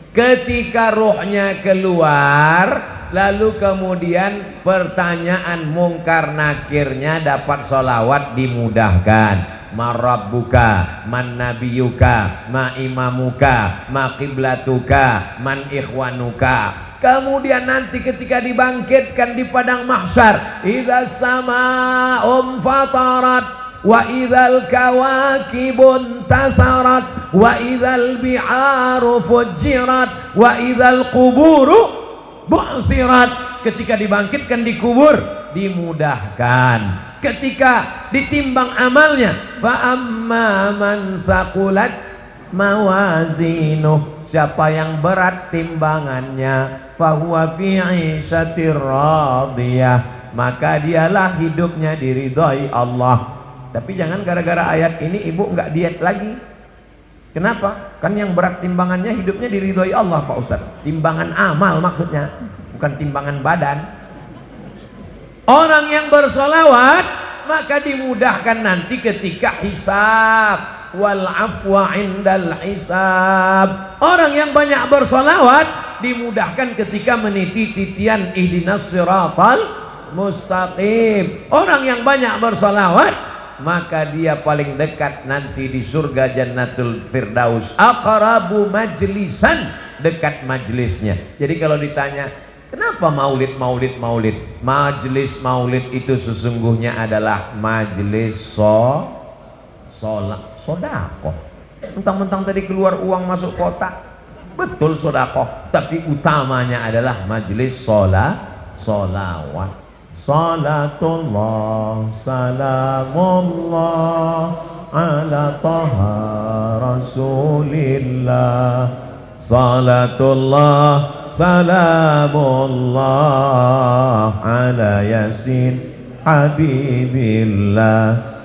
Ketika ruhnya keluar, lalu kemudian pertanyaan mungkar nakirnya dapat solawat dimudahkan. Ma rabbuka, man nabiyuka, ma imamuka, ma qiblatuka, man ikhwanuka. Kemudian nanti ketika dibangkitkan di padang mahsyar, idza sama'um fatarat wa idzal kawakibun tasarat wa idzal bi'aru fujirat wa idzal quburu bu'sirat. Ketika dibangkitkan di kubur dimudahkan. Ketika ditimbang amalnya, fa amma man saqulat mawazinuh, siapa yang berat timbangannya, fa huwa fi 'ishatir radiyah, maka dialah hidupnya diridhoi Allah. Tapi jangan gara-gara ayat ini ibu nggak diet lagi. Kenapa? Kan yang berat timbangannya hidupnya diridhoi Allah, Pak Ustaz. Timbangan amal maksudnya, bukan timbangan badan. Orang yang bersolawat maka dimudahkan nanti ketika hisab, wal afwa indal hisab. Orang yang banyak bersolawat dimudahkan ketika meniti titian ihdinas siratal mustaqim. Orang yang banyak bersolawat maka dia paling dekat nanti di surga Jannatul Firdaus, aqrabu majlisan, dekat majlisnya. Jadi kalau ditanya kenapa maulid, maulid, maulid? Majelis maulid itu sesungguhnya adalah majelis sodakoh. Mentang-mentang tadi keluar uang masuk kotak, betul sodakoh, tapi utamanya adalah majelis solawat. Salatullah, salamullah ala taha rasulillah. Salatullah, salamullah ala yasin habibillah.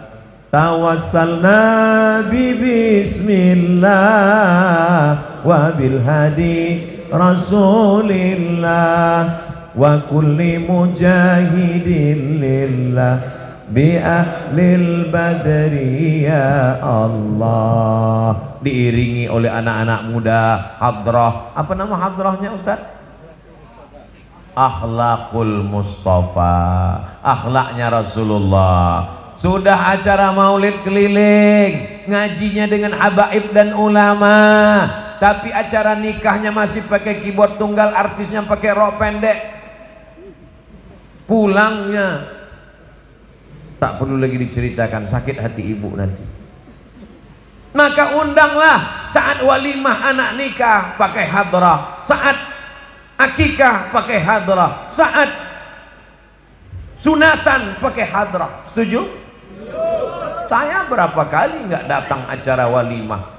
Tawassalna bismillah wa bil hadi rasulillah wa kulli mujahidin lillah bi ahlil badri ya Allah. Diiringi oleh anak-anak muda hadrah. Apa nama hadrahnya Ustaz? Akhlakul Mustafa, akhlaknya Rasulullah. Sudah acara maulid keliling, ngajinya dengan habaib dan ulama, tapi acara nikahnya masih pakai keyboard tunggal, artisnya pakai rok pendek. Pulangnya tak perlu lagi diceritakan, sakit hati ibu nanti. Maka undanglah saat walimah anak nikah pakai hadrah, saat akikah pakai hadrah, saat sunatan pakai hadrah. Setuju? Saya berapa kali nggak datang acara walimah.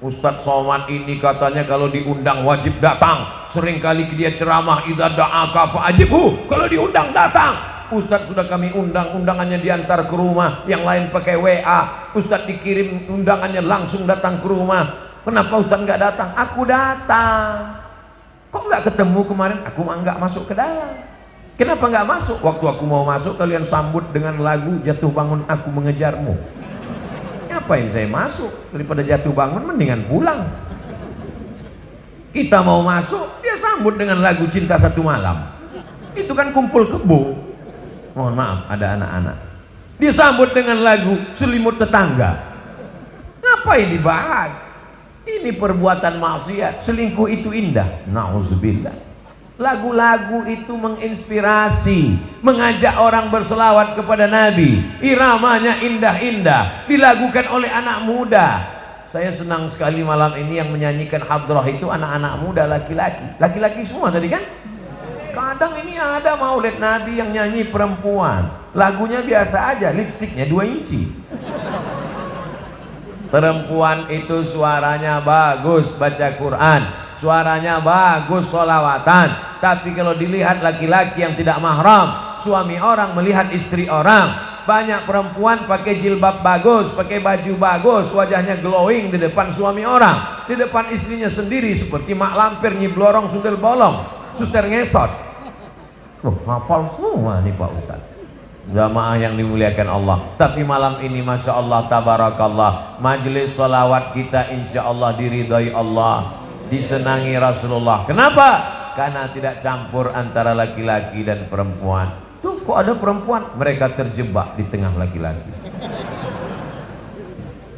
Ustadz Somad ini katanya kalau diundang wajib datang. Seringkali dia ceramah idza da'aka fa'ajibhu, kalau diundang datang. Ustadz sudah kami undang, undangannya diantar ke rumah, yang lain pakai WA. Ustadz dikirim undangannya langsung datang ke rumah. Kenapa Ustadz nggak datang? Aku datang. Kok nggak ketemu kemarin? Aku nggak masuk ke dalam. Kenapa nggak masuk? Waktu aku mau masuk kalian sambut dengan lagu jatuh bangun aku mengejarmu. Ngapain saya masuk? Daripada jatuh bangun mendingan pulang. Kita mau masuk, dia sambut dengan lagu cinta satu malam. Itu kan kumpul kebo. Mohon maaf, ada anak-anak. Dia sambut dengan lagu selimut tetangga. Ngapain dibahas? Ini perbuatan maksiat. Selingkuh itu indah. Nauzubillah. Lagu-lagu itu menginspirasi, mengajak orang berselawat kepada Nabi. Iramanya indah-indah, dilakukan oleh anak muda. Saya senang sekali malam ini yang menyanyikan hadrah itu anak-anak muda, laki-laki. Laki-laki semua tadi kan? Kadang ini ada maulid Nabi yang nyanyi perempuan, lagunya biasa aja, lipstiknya 2 inci. Perempuan itu suaranya bagus baca Quran, suaranya bagus sholawatan. Tapi kalau dilihat laki-laki yang tidak mahram, suami orang melihat istri orang. Banyak perempuan pakai jilbab bagus, pakai baju bagus, wajahnya glowing di depan suami orang, di depan istrinya sendiri seperti mak lampir nyiblorong sundel bolong, suster ngesot. Hafal semua nih Pak Ustaz. Jamaah yang dimuliakan Allah. Tapi malam ini Masya Allah tabarakallah, majelis salawat kita insya Allah diridhai Allah, disenangi Rasulullah. Kenapa? Karena tidak campur antara laki-laki dan perempuan. Tuh kok ada perempuan, mereka terjebak di tengah laki-laki.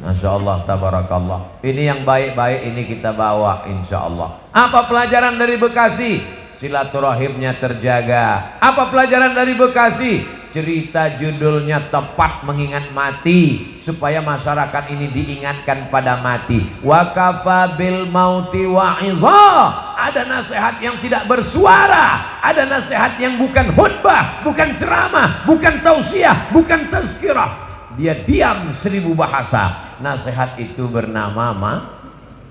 Masya Allah tabarakallah. Ini yang baik-baik ini kita bawa insya Allah. Apa pelajaran dari Bekasi? Silaturahimnya terjaga. Apa pelajaran dari Bekasi? Cerita judulnya tepat, mengingat mati, supaya masyarakat ini diingatkan pada mati. Wa kafa bil mauti wa'idha. Ada nasihat yang tidak bersuara, ada nasihat yang bukan khutbah, bukan ceramah, bukan tausiah, bukan tazkirah. Dia diam 1000 bahasa. Nasihat itu bernama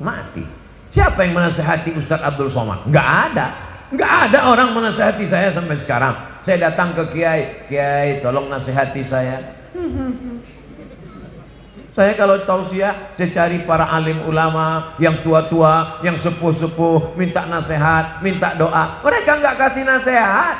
mati. Siapa yang menasihati Ustadz Abdul Somad? Nggak ada. Nggak ada orang menasihati saya sampai sekarang. Saya datang ke Kiai, Kiai tolong nasihati saya. Saya kalau tausiah, saya cari para alim ulama yang tua-tua, yang sepuh-sepuh, minta nasihat, minta doa. Mereka nggak kasih nasihat.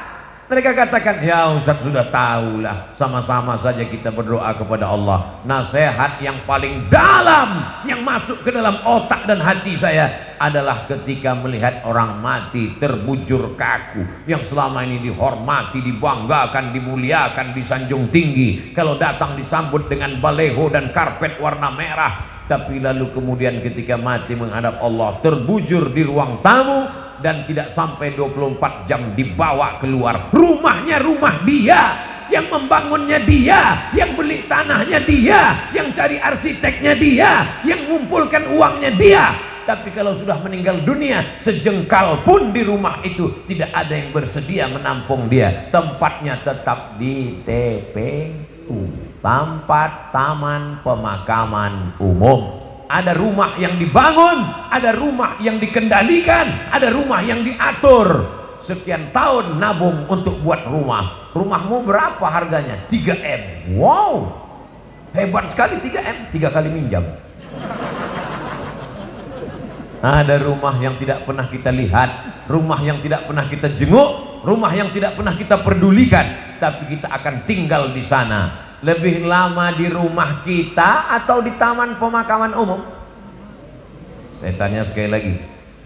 Mereka katakan, ya Ustaz sudah tahulah, sama-sama saja kita berdoa kepada Allah. Nasihat yang paling dalam, yang masuk ke dalam otak dan hati saya adalah ketika melihat orang mati terbujur kaku, yang selama ini dihormati, dibanggakan, dimuliakan, disanjung tinggi. Kalau datang disambut dengan baleho dan karpet warna merah, tapi lalu kemudian ketika mati menghadap Allah, terbujur di ruang tamu, dan tidak sampai 24 jam dibawa keluar. Rumahnya rumah dia, yang membangunnya dia, yang beli tanahnya dia, yang cari arsiteknya dia, yang mengumpulkan uangnya dia. Tapi kalau sudah meninggal dunia, sejengkal pun di rumah itu tidak ada yang bersedia menampung dia. Tempatnya tetap di TPU, tempat taman pemakaman umum. Ada rumah yang dibangun, ada rumah yang dikendalikan, ada rumah yang diatur. Sekian tahun nabung untuk buat rumah. Rumahmu berapa harganya? 3M. Wow, hebat sekali 3M, 3 kali minjam. Ada rumah yang tidak pernah kita lihat, rumah yang tidak pernah kita jenguk, rumah yang tidak pernah kita pedulikan, tapi kita akan tinggal di sana. lebih lama di rumah kita atau di taman pemakaman umum? Saya tanya sekali lagi,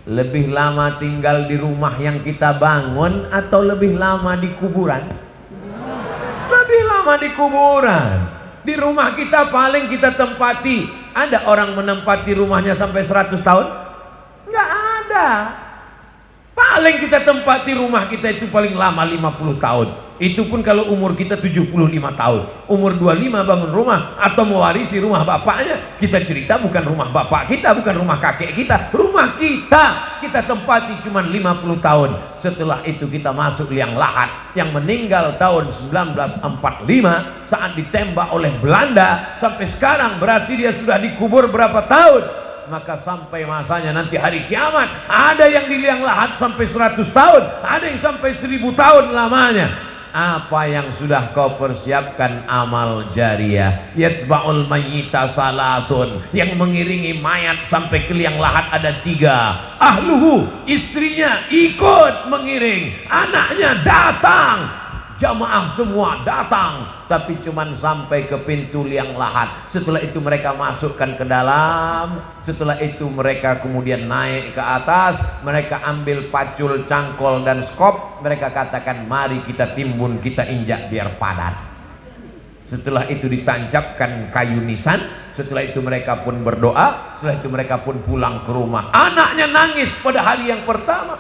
lebih lama tinggal di rumah yang kita bangun atau lebih lama di kuburan? Lebih lama di kuburan. Di rumah kita paling kita tempati. Ada orang menempati rumahnya sampai 100 tahun? Nggak ada. Paling kita tempati rumah kita itu paling lama 50 tahun. Itu pun kalau umur kita 75 tahun. Umur 25 bangun rumah atau mewarisi rumah bapaknya. Kita cerita bukan rumah bapak kita, bukan rumah kakek kita, rumah kita tempati cuma 50 tahun. Setelah itu kita masuk liang lahat. Yang meninggal tahun 1945 saat ditembak oleh Belanda sampai sekarang berarti dia sudah dikubur berapa tahun? Maka sampai masanya nanti hari kiamat, ada yang di liang lahat sampai 100 tahun, ada yang sampai 1000 tahun lamanya. Apa yang sudah kau persiapkan? Amal jariah. Yatsba'ul mayyita salatun, yang mengiringi mayat sampai ke liang lahat ada 3. Ahluhu, istrinya ikut mengiring, anaknya datang, jamaah semua datang, tapi cuman sampai ke pintu liang lahat. Setelah itu mereka masukkan ke dalam. Setelah itu mereka kemudian naik ke atas. Mereka ambil pacul, cangkol dan skop. Mereka katakan mari kita timbun, kita injak biar padat. Setelah itu ditancapkan kayu nisan. Setelah itu mereka pun berdoa. Setelah itu mereka pun pulang ke rumah. Anaknya nangis pada hari yang pertama.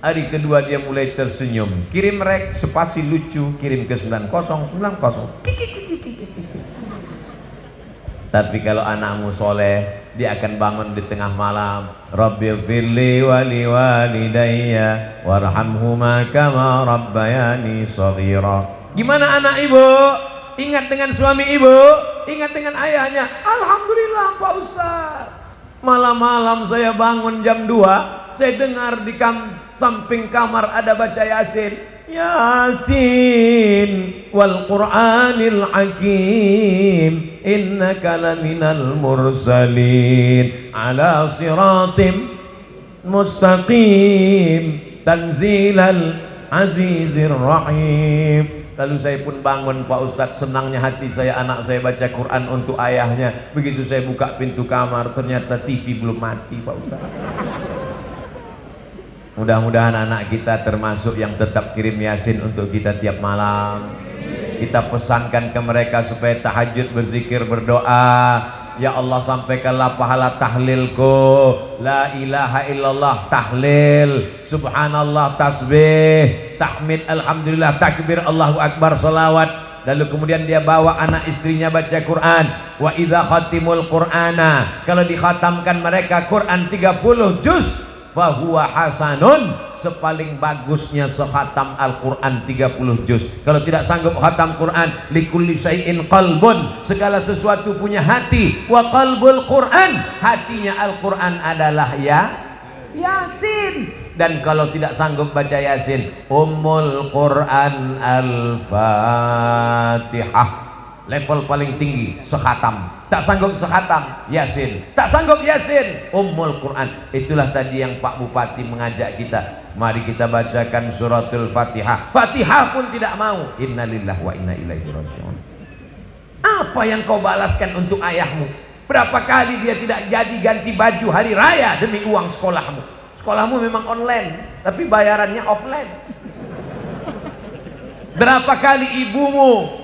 Hari kedua dia mulai tersenyum. Kirim rek spasi lucu, kirim ke 9090. Tapi kalau anakmu soleh, dia akan bangun di tengah malam. Rabbighfirli wa liwalidayya warhamhuma kama rabbayani shaghira. Gimana anak ibu? Ingat dengan suami ibu? Ingat dengan ayahnya? Alhamdulillah Pak Ustaz. Malam-malam saya bangun jam 2, saya dengar di samping kamar ada baca Yasin. Yasin wal Qur'anil Hakim innaka laminal mursalin ala siratim mustaqim tanzilal azizir rahim. Lalu saya pun bangun Pak Ustadz, senangnya hati saya, anak saya baca Quran untuk ayahnya. Begitu saya buka pintu kamar, ternyata TV belum mati Pak Ustadz. Mudah-mudahan anak kita termasuk yang tetap kirim Yasin untuk kita tiap malam. Kita pesankan ke mereka supaya tahajud, berzikir, berdoa. Ya Allah, sampaikanlah pahala tahlilku. La ilaha illallah tahlil, subhanallah tasbih, tahmid, alhamdulillah, takbir, Allahu akbar, salawat. Lalu kemudian dia bawa anak istrinya baca Quran. Wa idza khatimul Qur'ana, kalau dikhatamkan mereka Quran 30 juz, fahuwa hasanun, sepaling bagusnya sekhatam Al-Quran 30 juz. Kalau tidak sanggup khatam Quran, likulli syai'in qalbun, segala sesuatu punya hati. Wa qalbul Quran, hatinya Al-Quran adalah Yasin. Dan kalau tidak sanggup baca Yasin, Ummul Quran Al-Fatihah, level paling tinggi sekhatam. Tak sanggup sekhatam Yasin, tak sanggup Yasin, Ummul Quran. Itulah tadi yang Pak Bupati mengajak kita, mari kita bacakan suratul Fatihah. Fatihah pun tidak mau. Innalillahi wa inna ilaihi raji'un. Apa yang kau balaskan untuk ayahmu? Berapa kali dia tidak jadi ganti baju hari raya demi uang sekolahmu? Sekolahmu memang online, tapi bayarannya offline. Berapa kali ibumu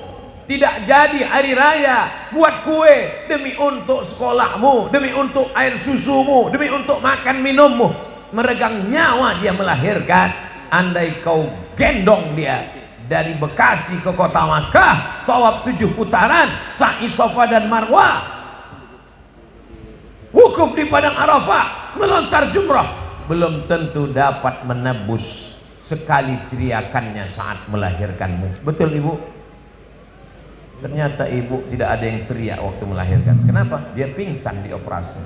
tidak jadi hari raya buat kue demi untuk sekolahmu, demi untuk air susumu, demi untuk makan minummu. Meregang nyawa dia melahirkan. Andai kau gendong dia dari Bekasi ke kota Makkah, tawaf 7 putaran, sa'i Safa dan Marwah, wukuf di padang Arafah, melontar jumrah, belum tentu dapat menebus sekali teriakannya saat melahirkanmu. Betul ibu? Ternyata ibu tidak ada yang teriak waktu melahirkan. Kenapa? Dia pingsan di operasi.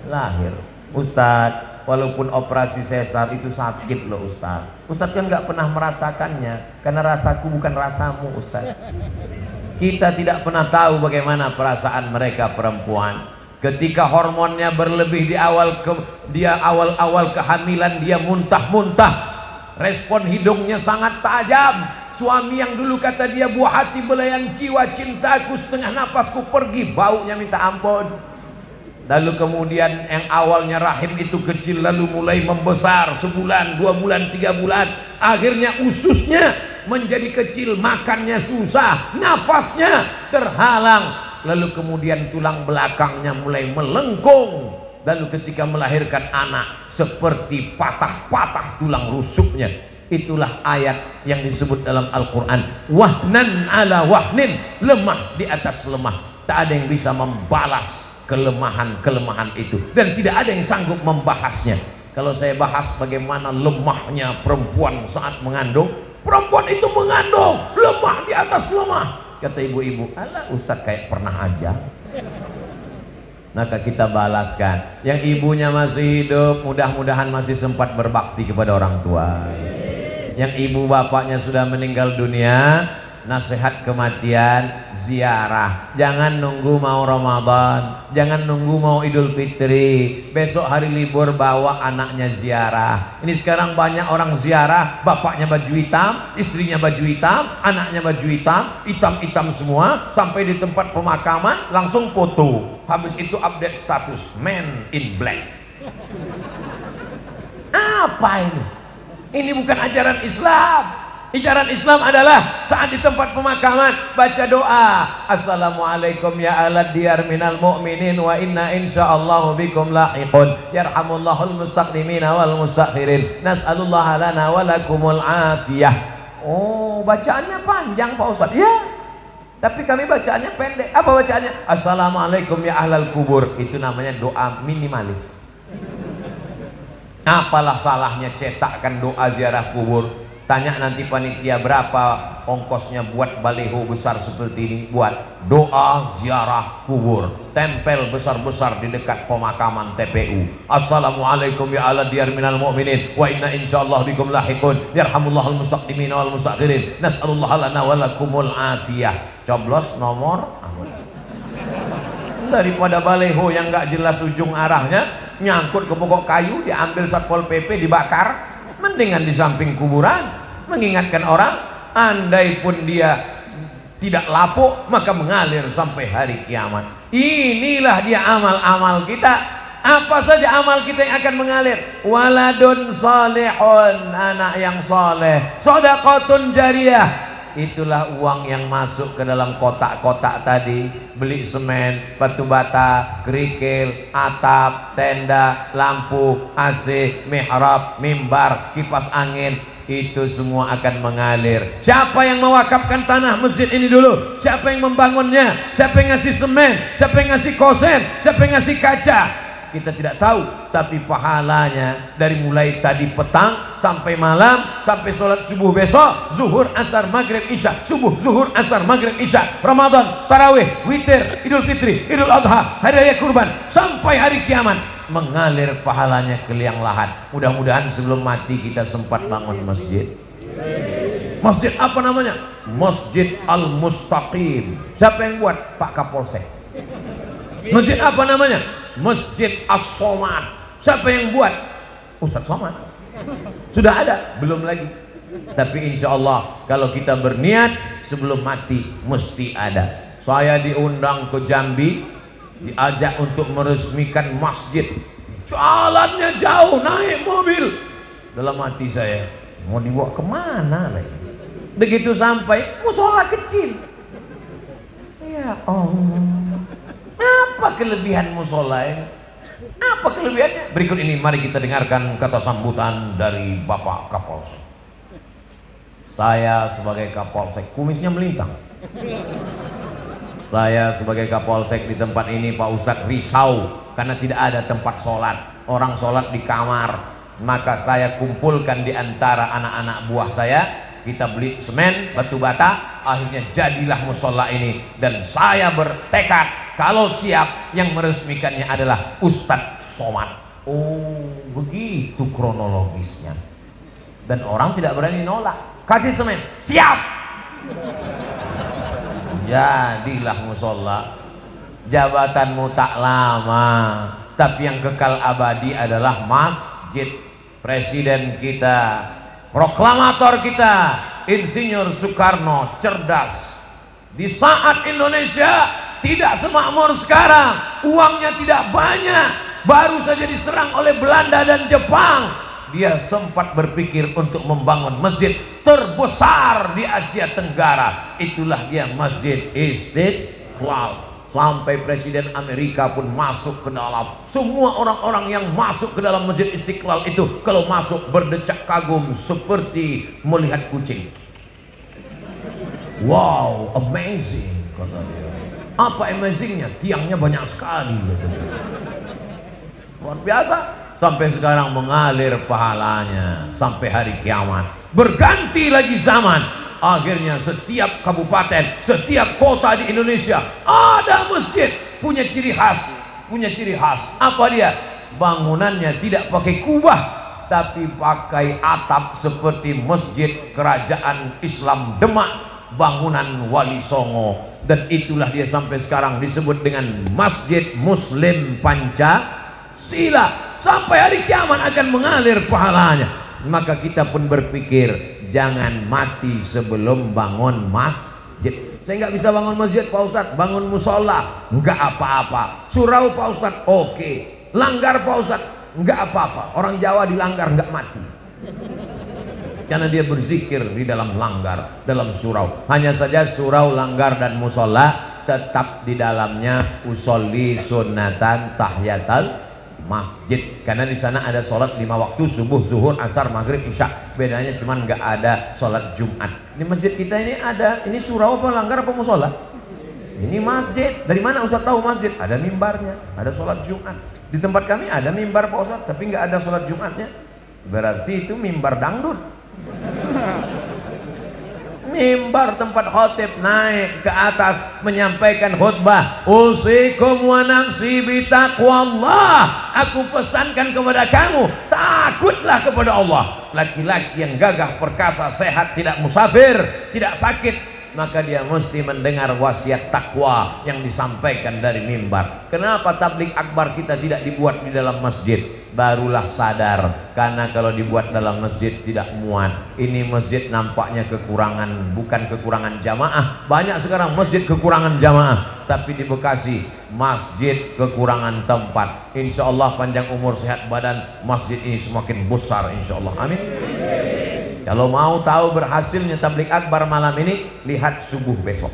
Lahir. Ustadz, walaupun operasi sesar itu sakit loh Ustadz. Ustadz kan nggak pernah merasakannya, karena rasaku bukan rasamu Ustadz. Kita tidak pernah tahu bagaimana perasaan mereka perempuan. Ketika hormonnya berlebih di awal-awal kehamilan, dia muntah-muntah. Respon hidungnya sangat tajam. Suami yang dulu kata dia buah hati belayan jiwa, cintaku setengah napasku pergi, baunya minta ampun. Lalu kemudian yang awalnya rahim itu kecil lalu mulai membesar, sebulan, 2 bulan, 3 bulan, akhirnya ususnya menjadi kecil, makannya susah, nafasnya terhalang, lalu kemudian tulang belakangnya mulai melengkung, lalu ketika melahirkan anak seperti patah-patah tulang rusuknya. Itulah ayat yang disebut dalam Al-Quran, wahnan ala wahnin, lemah di atas lemah. Tak ada yang bisa membalas kelemahan-kelemahan itu, dan tidak ada yang sanggup membahasnya. Kalau saya bahas bagaimana lemahnya perempuan saat mengandung, perempuan itu mengandung lemah di atas lemah, kata ibu-ibu, alah Ustaz kayak pernah aja. Maka kita balaskan, yang ibunya masih hidup mudah-mudahan masih sempat berbakti kepada orang tua. Yang ibu bapaknya sudah meninggal dunia, nasihat kematian, ziarah. Jangan nunggu mau Ramadan, jangan nunggu mau Idul Fitri, besok hari libur bawa anaknya ziarah. Ini sekarang banyak orang ziarah, bapaknya baju hitam, istrinya baju hitam, anaknya baju hitam, hitam-hitam semua, sampai di tempat pemakaman langsung foto, habis itu update status man in black. Apa ini? Ini bukan ajaran Islam. Ajaran Islam adalah saat di tempat pemakaman baca doa, assalamualaikum ya alad diyar minal mu'minin wa inna insyaallahu bikum lahiqun yarhamullahul mustaqdimina wal mustakhirin nas'alullaha lana wa lakumul afiyah. Oh, bacaannya panjang Pak Ustaz. Ya, tapi kami bacaannya pendek. Apa bacaannya? Assalamualaikum ya ahlal kubur. Itu namanya doa minimalis. Apalah salahnya cetakkan doa ziarah kubur? Tanya nanti panitia berapa ongkosnya buat baliho besar seperti ini, buat doa ziarah kubur, tempel besar-besar di dekat pemakaman TPU. Assalamualaikum ya ala diyar minal mu'minin wa inna insyaallah bikum lahiqun yarhamullahul mustaqdimin wal mustakhirin nas'alullaha lana wa lakumul afiyah. Coblos nomor daripada baliho yang gak jelas ujung arahnya, nyangkut ke pokok kayu, diambil Satpol PP, dibakar. Mendingan di samping kuburan, mengingatkan orang, andai pun dia tidak lapuk maka mengalir sampai hari kiamat. Inilah dia amal-amal kita. Apa saja amal kita yang akan mengalir? Waladun salihun, anak yang soleh, shadaqatun jariyah. Itulah uang yang masuk ke dalam kotak-kotak tadi. Beli semen, batu bata, kerikil, atap, tenda, lampu, AC, mihrab, mimbar, kipas angin, itu semua akan mengalir. Siapa yang mewakafkan tanah masjid ini dulu? Siapa yang membangunnya? Siapa yang ngasih semen? Siapa yang ngasih kosen? Siapa yang ngasih kaca? Kita tidak tahu, tapi pahalanya dari mulai tadi petang sampai malam, sampai sholat subuh besok, zuhur, asar, maghrib, isya, subuh, zuhur, asar, maghrib, isya, Ramadan, tarawih, witir, Idul Fitri, Idul Adha, hari raya kurban, sampai hari kiamat, mengalir pahalanya ke liang lahat. Mudah-mudahan sebelum mati kita sempat bangun masjid. Masjid apa namanya? Masjid Al-Mustaqim. Siapa yang buat? Pak Kapolsek. Masjid apa namanya? Masjid As-Somad. Siapa yang buat? Ustaz Somad. Sudah ada? Belum lagi. Tapi insya Allah kalau kita berniat sebelum mati mesti ada. Saya diundang ke Jambi, diajak untuk meresmikan masjid. Jalannya jauh, naik mobil. Dalam hati saya, mau dibawa kemana lagi? Begitu sampai, musola kecil. Ya Allah, apa kelebihan musola ini? Apa kelebihannya? Berikut ini mari kita dengarkan kata sambutan dari Bapak Kapolsek. Saya sebagai Kapolsek, kumisnya melintang. Saya sebagai Kapolsek di tempat ini, Pak Ustadz risau karena tidak ada tempat sholat. Orang sholat di kamar. Maka saya kumpulkan di antara anak-anak buah saya. Kita beli semen, batu bata, akhirnya jadilah musola ini. Dan saya bertekad kalau siap yang meresmikannya adalah Ustadz Somad. Oh, begitu kronologisnya. Dan orang tidak berani nolak. Kasih semen, siap. Jadilah musola. Jabatanmu tak lama, tapi yang kekal abadi adalah masjid. Presiden kita, proklamator kita, Insinyur Soekarno cerdas. Di saat Indonesia tidak semakmur sekarang, uangnya tidak banyak, baru saja diserang oleh Belanda dan Jepang, dia sempat berpikir untuk membangun masjid terbesar di Asia Tenggara. Itulah dia Masjid Istiqlal. Sampai Presiden Amerika pun masuk ke dalam. Semua orang-orang yang masuk ke dalam Masjid Istiqlal itu kalau masuk berdecak kagum seperti melihat kucing. Wow, amazing, kata dia. Apa amazingnya? Tiangnya banyak sekali. Luar biasa. Sampai sekarang mengalir pahalanya sampai hari kiamat. Berganti lagi zaman. Akhirnya setiap kabupaten, setiap kota di Indonesia ada masjid, punya ciri khas, punya ciri khas. Apa dia? Bangunannya tidak pakai kubah, tapi pakai atap seperti masjid kerajaan Islam Demak, bangunan Wali Songo. Dan itulah dia sampai sekarang disebut dengan Masjid Muslim Pancasila. Sampai hari kiamat akan mengalir pahalanya. Maka kita pun berpikir, jangan mati sebelum bangun masjid. Saya nggak bisa bangun masjid Pak Ustadz, bangun musola nggak apa-apa. Surau Pak Ustadz, oke. Langgar Pak Ustadz, nggak apa-apa. Orang Jawa dilanggar nggak mati, karena dia berzikir di dalam langgar, dalam surau. Hanya saja surau, langgar dan musola tetap di dalamnya usolli sunnatan tahiyatal masjid, karena di sana ada sholat 5 waktu, subuh, zuhur, asar, maghrib, isya. Bedanya cuman nggak ada sholat Jumat. Di masjid kita ini ada, ini surau apa langgar apa musola? Ini masjid. Dari mana Ustaz tahu masjid? Ada mimbarnya, ada sholat Jumat. Di tempat kami ada mimbar Pak Ustaz, tapi nggak ada sholat Jumatnya. Berarti itu mimbar dangdut. Mimbar tempat khotib naik ke atas menyampaikan khutbah. Usikum wa nafsi bitaqwallah. Aku pesankan kepada kamu, takutlah kepada Allah. Laki-laki yang gagah perkasa, sehat, tidak musafir, tidak sakit, maka dia mesti mendengar wasiat takwa yang disampaikan dari mimbar. Kenapa tabligh akbar kita tidak dibuat di dalam masjid? Barulah sadar, karena kalau dibuat dalam masjid tidak muat. Ini masjid nampaknya kekurangan, bukan kekurangan jamaah. Banyak sekarang masjid kekurangan jamaah, tapi di Bekasi masjid kekurangan tempat. Insya Allah panjang umur sehat badan, masjid ini semakin besar insya Allah. Amin. Kalau mau tahu berhasilnya tabligh akbar malam ini, lihat subuh besok.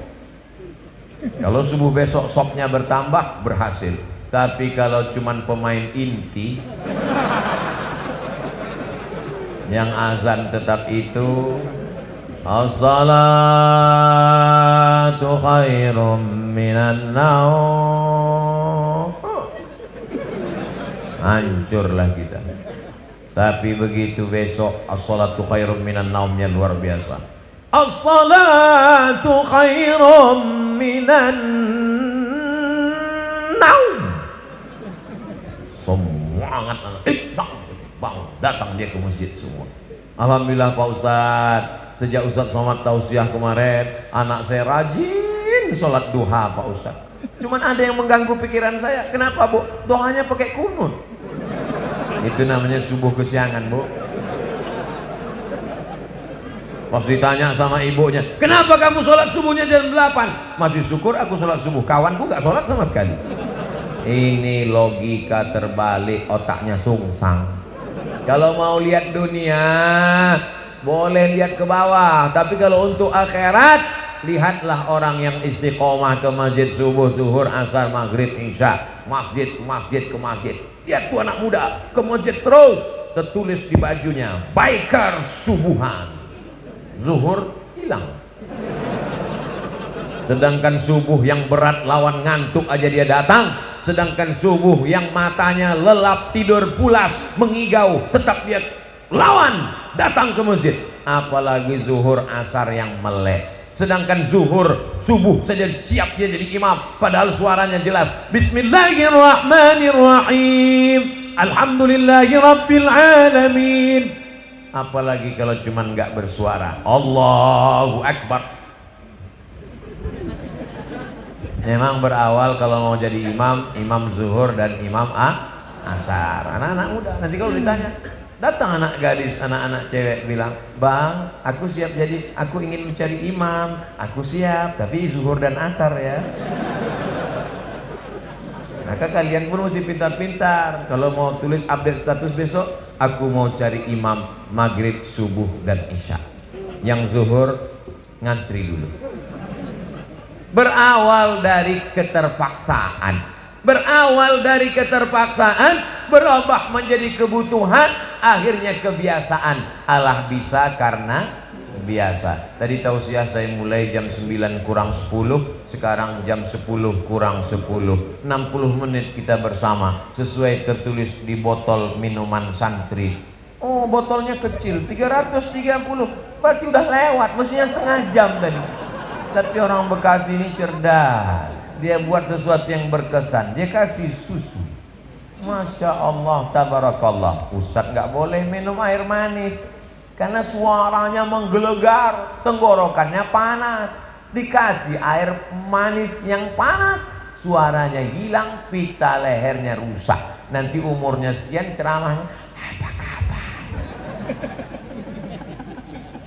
Kalau subuh besok sopnya bertambah, berhasil. Tapi kalau cuman pemain inti yang azan tetap itu, as-salatu khairum minan naum, hancurlah kita. Tapi begitu besok as-salatu khairum minan naumnya luar biasa. As-salatu khairum minan naum. Semua anak-anak bangun, datang dia ke masjid semua. Alhamdulillah Pak Ustadz, sejak Ustadz Somad tausiah kemarin, anak saya rajin sholat duha Pak Ustadz. Cuman ada yang mengganggu pikiran saya. Kenapa Bu? Doanya pakai kunut. Itu namanya subuh kesiangan Bu. Pas ditanya sama ibunya, kenapa kamu sholat subuhnya jam 8? Masih syukur aku sholat subuh, kawanku gak sholat sama sekali. Ini logika terbalik, otaknya sungsang. Kalau mau lihat dunia boleh lihat ke bawah, tapi kalau untuk akhirat, lihatlah orang yang istiqomah ke masjid subuh, zuhur, asar, maghrib, isya, masjid ke masjid ke masjid. Lihat tuh anak muda ke masjid terus, tertulis di bajunya biker subuhan, zuhur hilang. Sedangkan subuh yang berat lawan ngantuk aja dia datang. Sedangkan subuh yang matanya lelap, tidur pulas, mengigau, tetap dia lawan datang ke masjid. Apalagi zuhur, asar yang melek. Sedangkan zuhur, subuh saja siap dia jadi imam, padahal suaranya jelas. Bismillahirrahmanirrahim, alhamdulillahi rabbil alamin. Apalagi kalau cuman nggak bersuara, Allahu Akbar. Memang berawal kalau mau jadi imam, imam zuhur dan imam asar. Anak-anak muda nanti kalau ditanya, Datang anak gadis, anak-anak cewek bilang, "Bang, aku siap aku ingin mencari imam. Aku siap, tapi zuhur dan asar ya." Maka kalian pun mesti pintar-pintar. Kalau mau tulis update status besok, aku mau cari imam maghrib, subuh, dan isya. Yang zuhur ngantri dulu. Berawal dari keterpaksaan. Berawal dari keterpaksaan, berubah menjadi kebutuhan, akhirnya kebiasaan. Allah bisa karena biasa. Tadi tausiah saya mulai jam 9 kurang 10, sekarang jam 10 kurang 10. 60 menit kita bersama, sesuai tertulis di botol minuman santri. Oh, botolnya kecil, 330, berarti udah lewat, mestinya setengah jam tadi. Tapi orang Bekasi ini cerdas. Dia buat sesuatu yang berkesan, dia kasih susu. Masya Allah, tabarakallah. Ustadz nggak boleh minum air manis karena suaranya menggelegar, tenggorokannya panas. Dikasih air manis yang panas, suaranya hilang, pita lehernya rusak. Nanti umurnya sekian, ceramahnya apa kabar?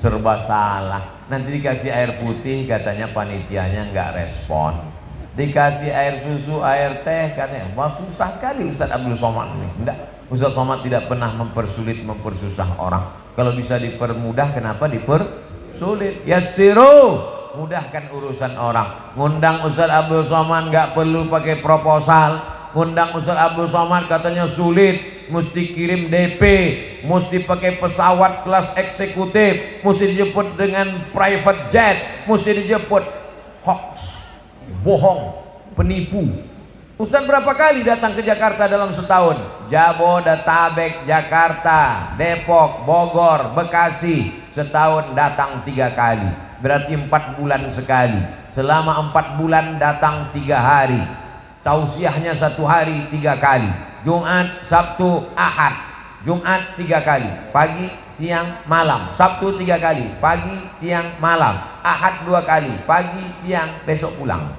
Serba salah. Nanti dikasih air putih, katanya panitianya nggak respon. Dikasih air susu, air teh, katanya wah susah sekali Ustaz Abdul Somad ini. Enggak, Ustaz Somad tidak pernah mempersulit, mempersusah orang. Kalau bisa dipermudah, kenapa dipersulit? Yassiru, mudahkan urusan orang. Ngundang Ustaz Abdul Somad nggak perlu pakai proposal. Ngundang Ustaz Abdul Somad katanya sulit, mesti kirim DP, mesti pakai pesawat kelas eksekutif, mesti dijemput dengan private jet, mesti dijemput. Hoax, bohong, penipu. Ustaz berapa kali datang ke Jakarta dalam setahun? Jabodetabek, Jakarta, Depok, Bogor, Bekasi. Setahun datang 3 kali. Berarti 4 bulan sekali. Selama 4 bulan datang 3 hari. Tausiahnya 1 hari 3 kali. Jumat, Sabtu, Ahad. Jumat 3 kali. Pagi, siang, malam. Sabtu 3 kali. Pagi, siang, malam. Ahad 2 kali. Pagi, siang, besok pulang.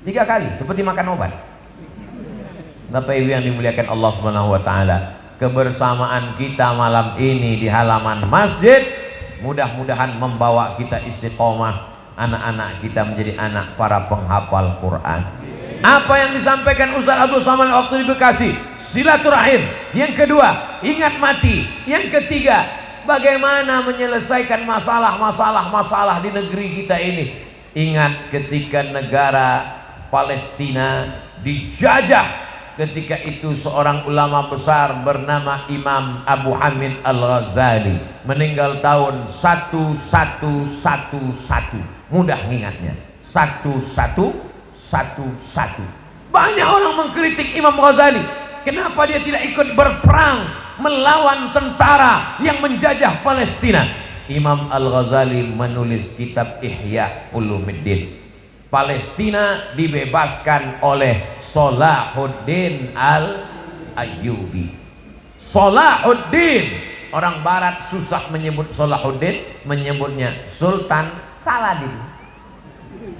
3 kali, seperti makan obat. Bapak Ibu yang dimuliakan Allah Subhanahu wa taala, kebersamaan kita malam ini di halaman masjid mudah-mudahan membawa kita istiqomah, anak-anak kita menjadi anak para penghafal Quran. Apa yang disampaikan Ustaz Abdul Somad waktu di Bekasi, silaturahim. Yang kedua, ingat mati. Yang ketiga, bagaimana menyelesaikan masalah di negeri kita ini. Ingat ketika negara Palestina dijajah, ketika itu seorang ulama besar bernama Imam Abu Hamid Al-Ghazali meninggal tahun 1111. Mudah ingatnya, 1111. Banyak orang mengkritik Imam Ghazali. Kenapa dia tidak ikut berperang melawan tentara yang menjajah Palestina? Imam Al-Ghazali menulis kitab Ihya Ulumuddin. Palestina dibebaskan oleh Salahuddin Al-Ayyubi. Salahuddin, orang barat susah menyebut Salahuddin, menyebutnya Sultan Saladin.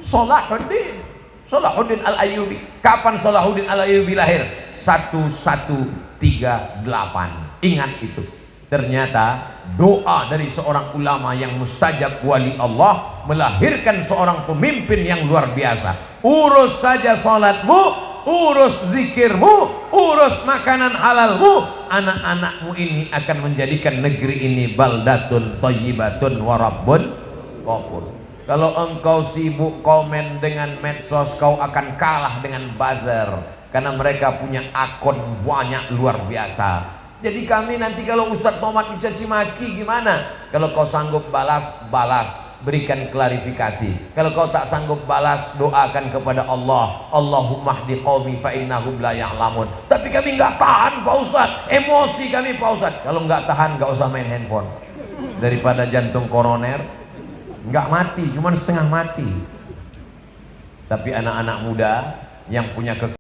Salahuddin Al-Ayyubi. Kapan Salahuddin Al-Ayyubi lahir? 1138. Ingat itu. Ternyata doa dari seorang ulama yang mustajab wali Allah melahirkan seorang pemimpin yang luar biasa. Urus saja salatmu, urus zikirmu, urus makanan halalmu, anak-anakmu ini akan menjadikan negeri ini baldatun thayyibatun wa rabbun ghafur. Kalau engkau sibuk komen dengan medsos, kau akan kalah dengan buzzer, karena mereka punya akun banyak luar biasa. Jadi kami nanti kalau Ustadz Somad dicaci maki gimana? Kalau kau sanggup balas, berikan klarifikasi. Kalau kau tak sanggup balas, doakan kepada Allah. Allahumma hdi qaumi fa innahum la ya'lamun. Tapi kami nggak tahan Pak Ustadz, emosi kami Pak Ustadz. Kalau nggak tahan, nggak usah main handphone. Daripada jantung koroner, nggak mati, cuma setengah mati. Tapi anak-anak muda yang punya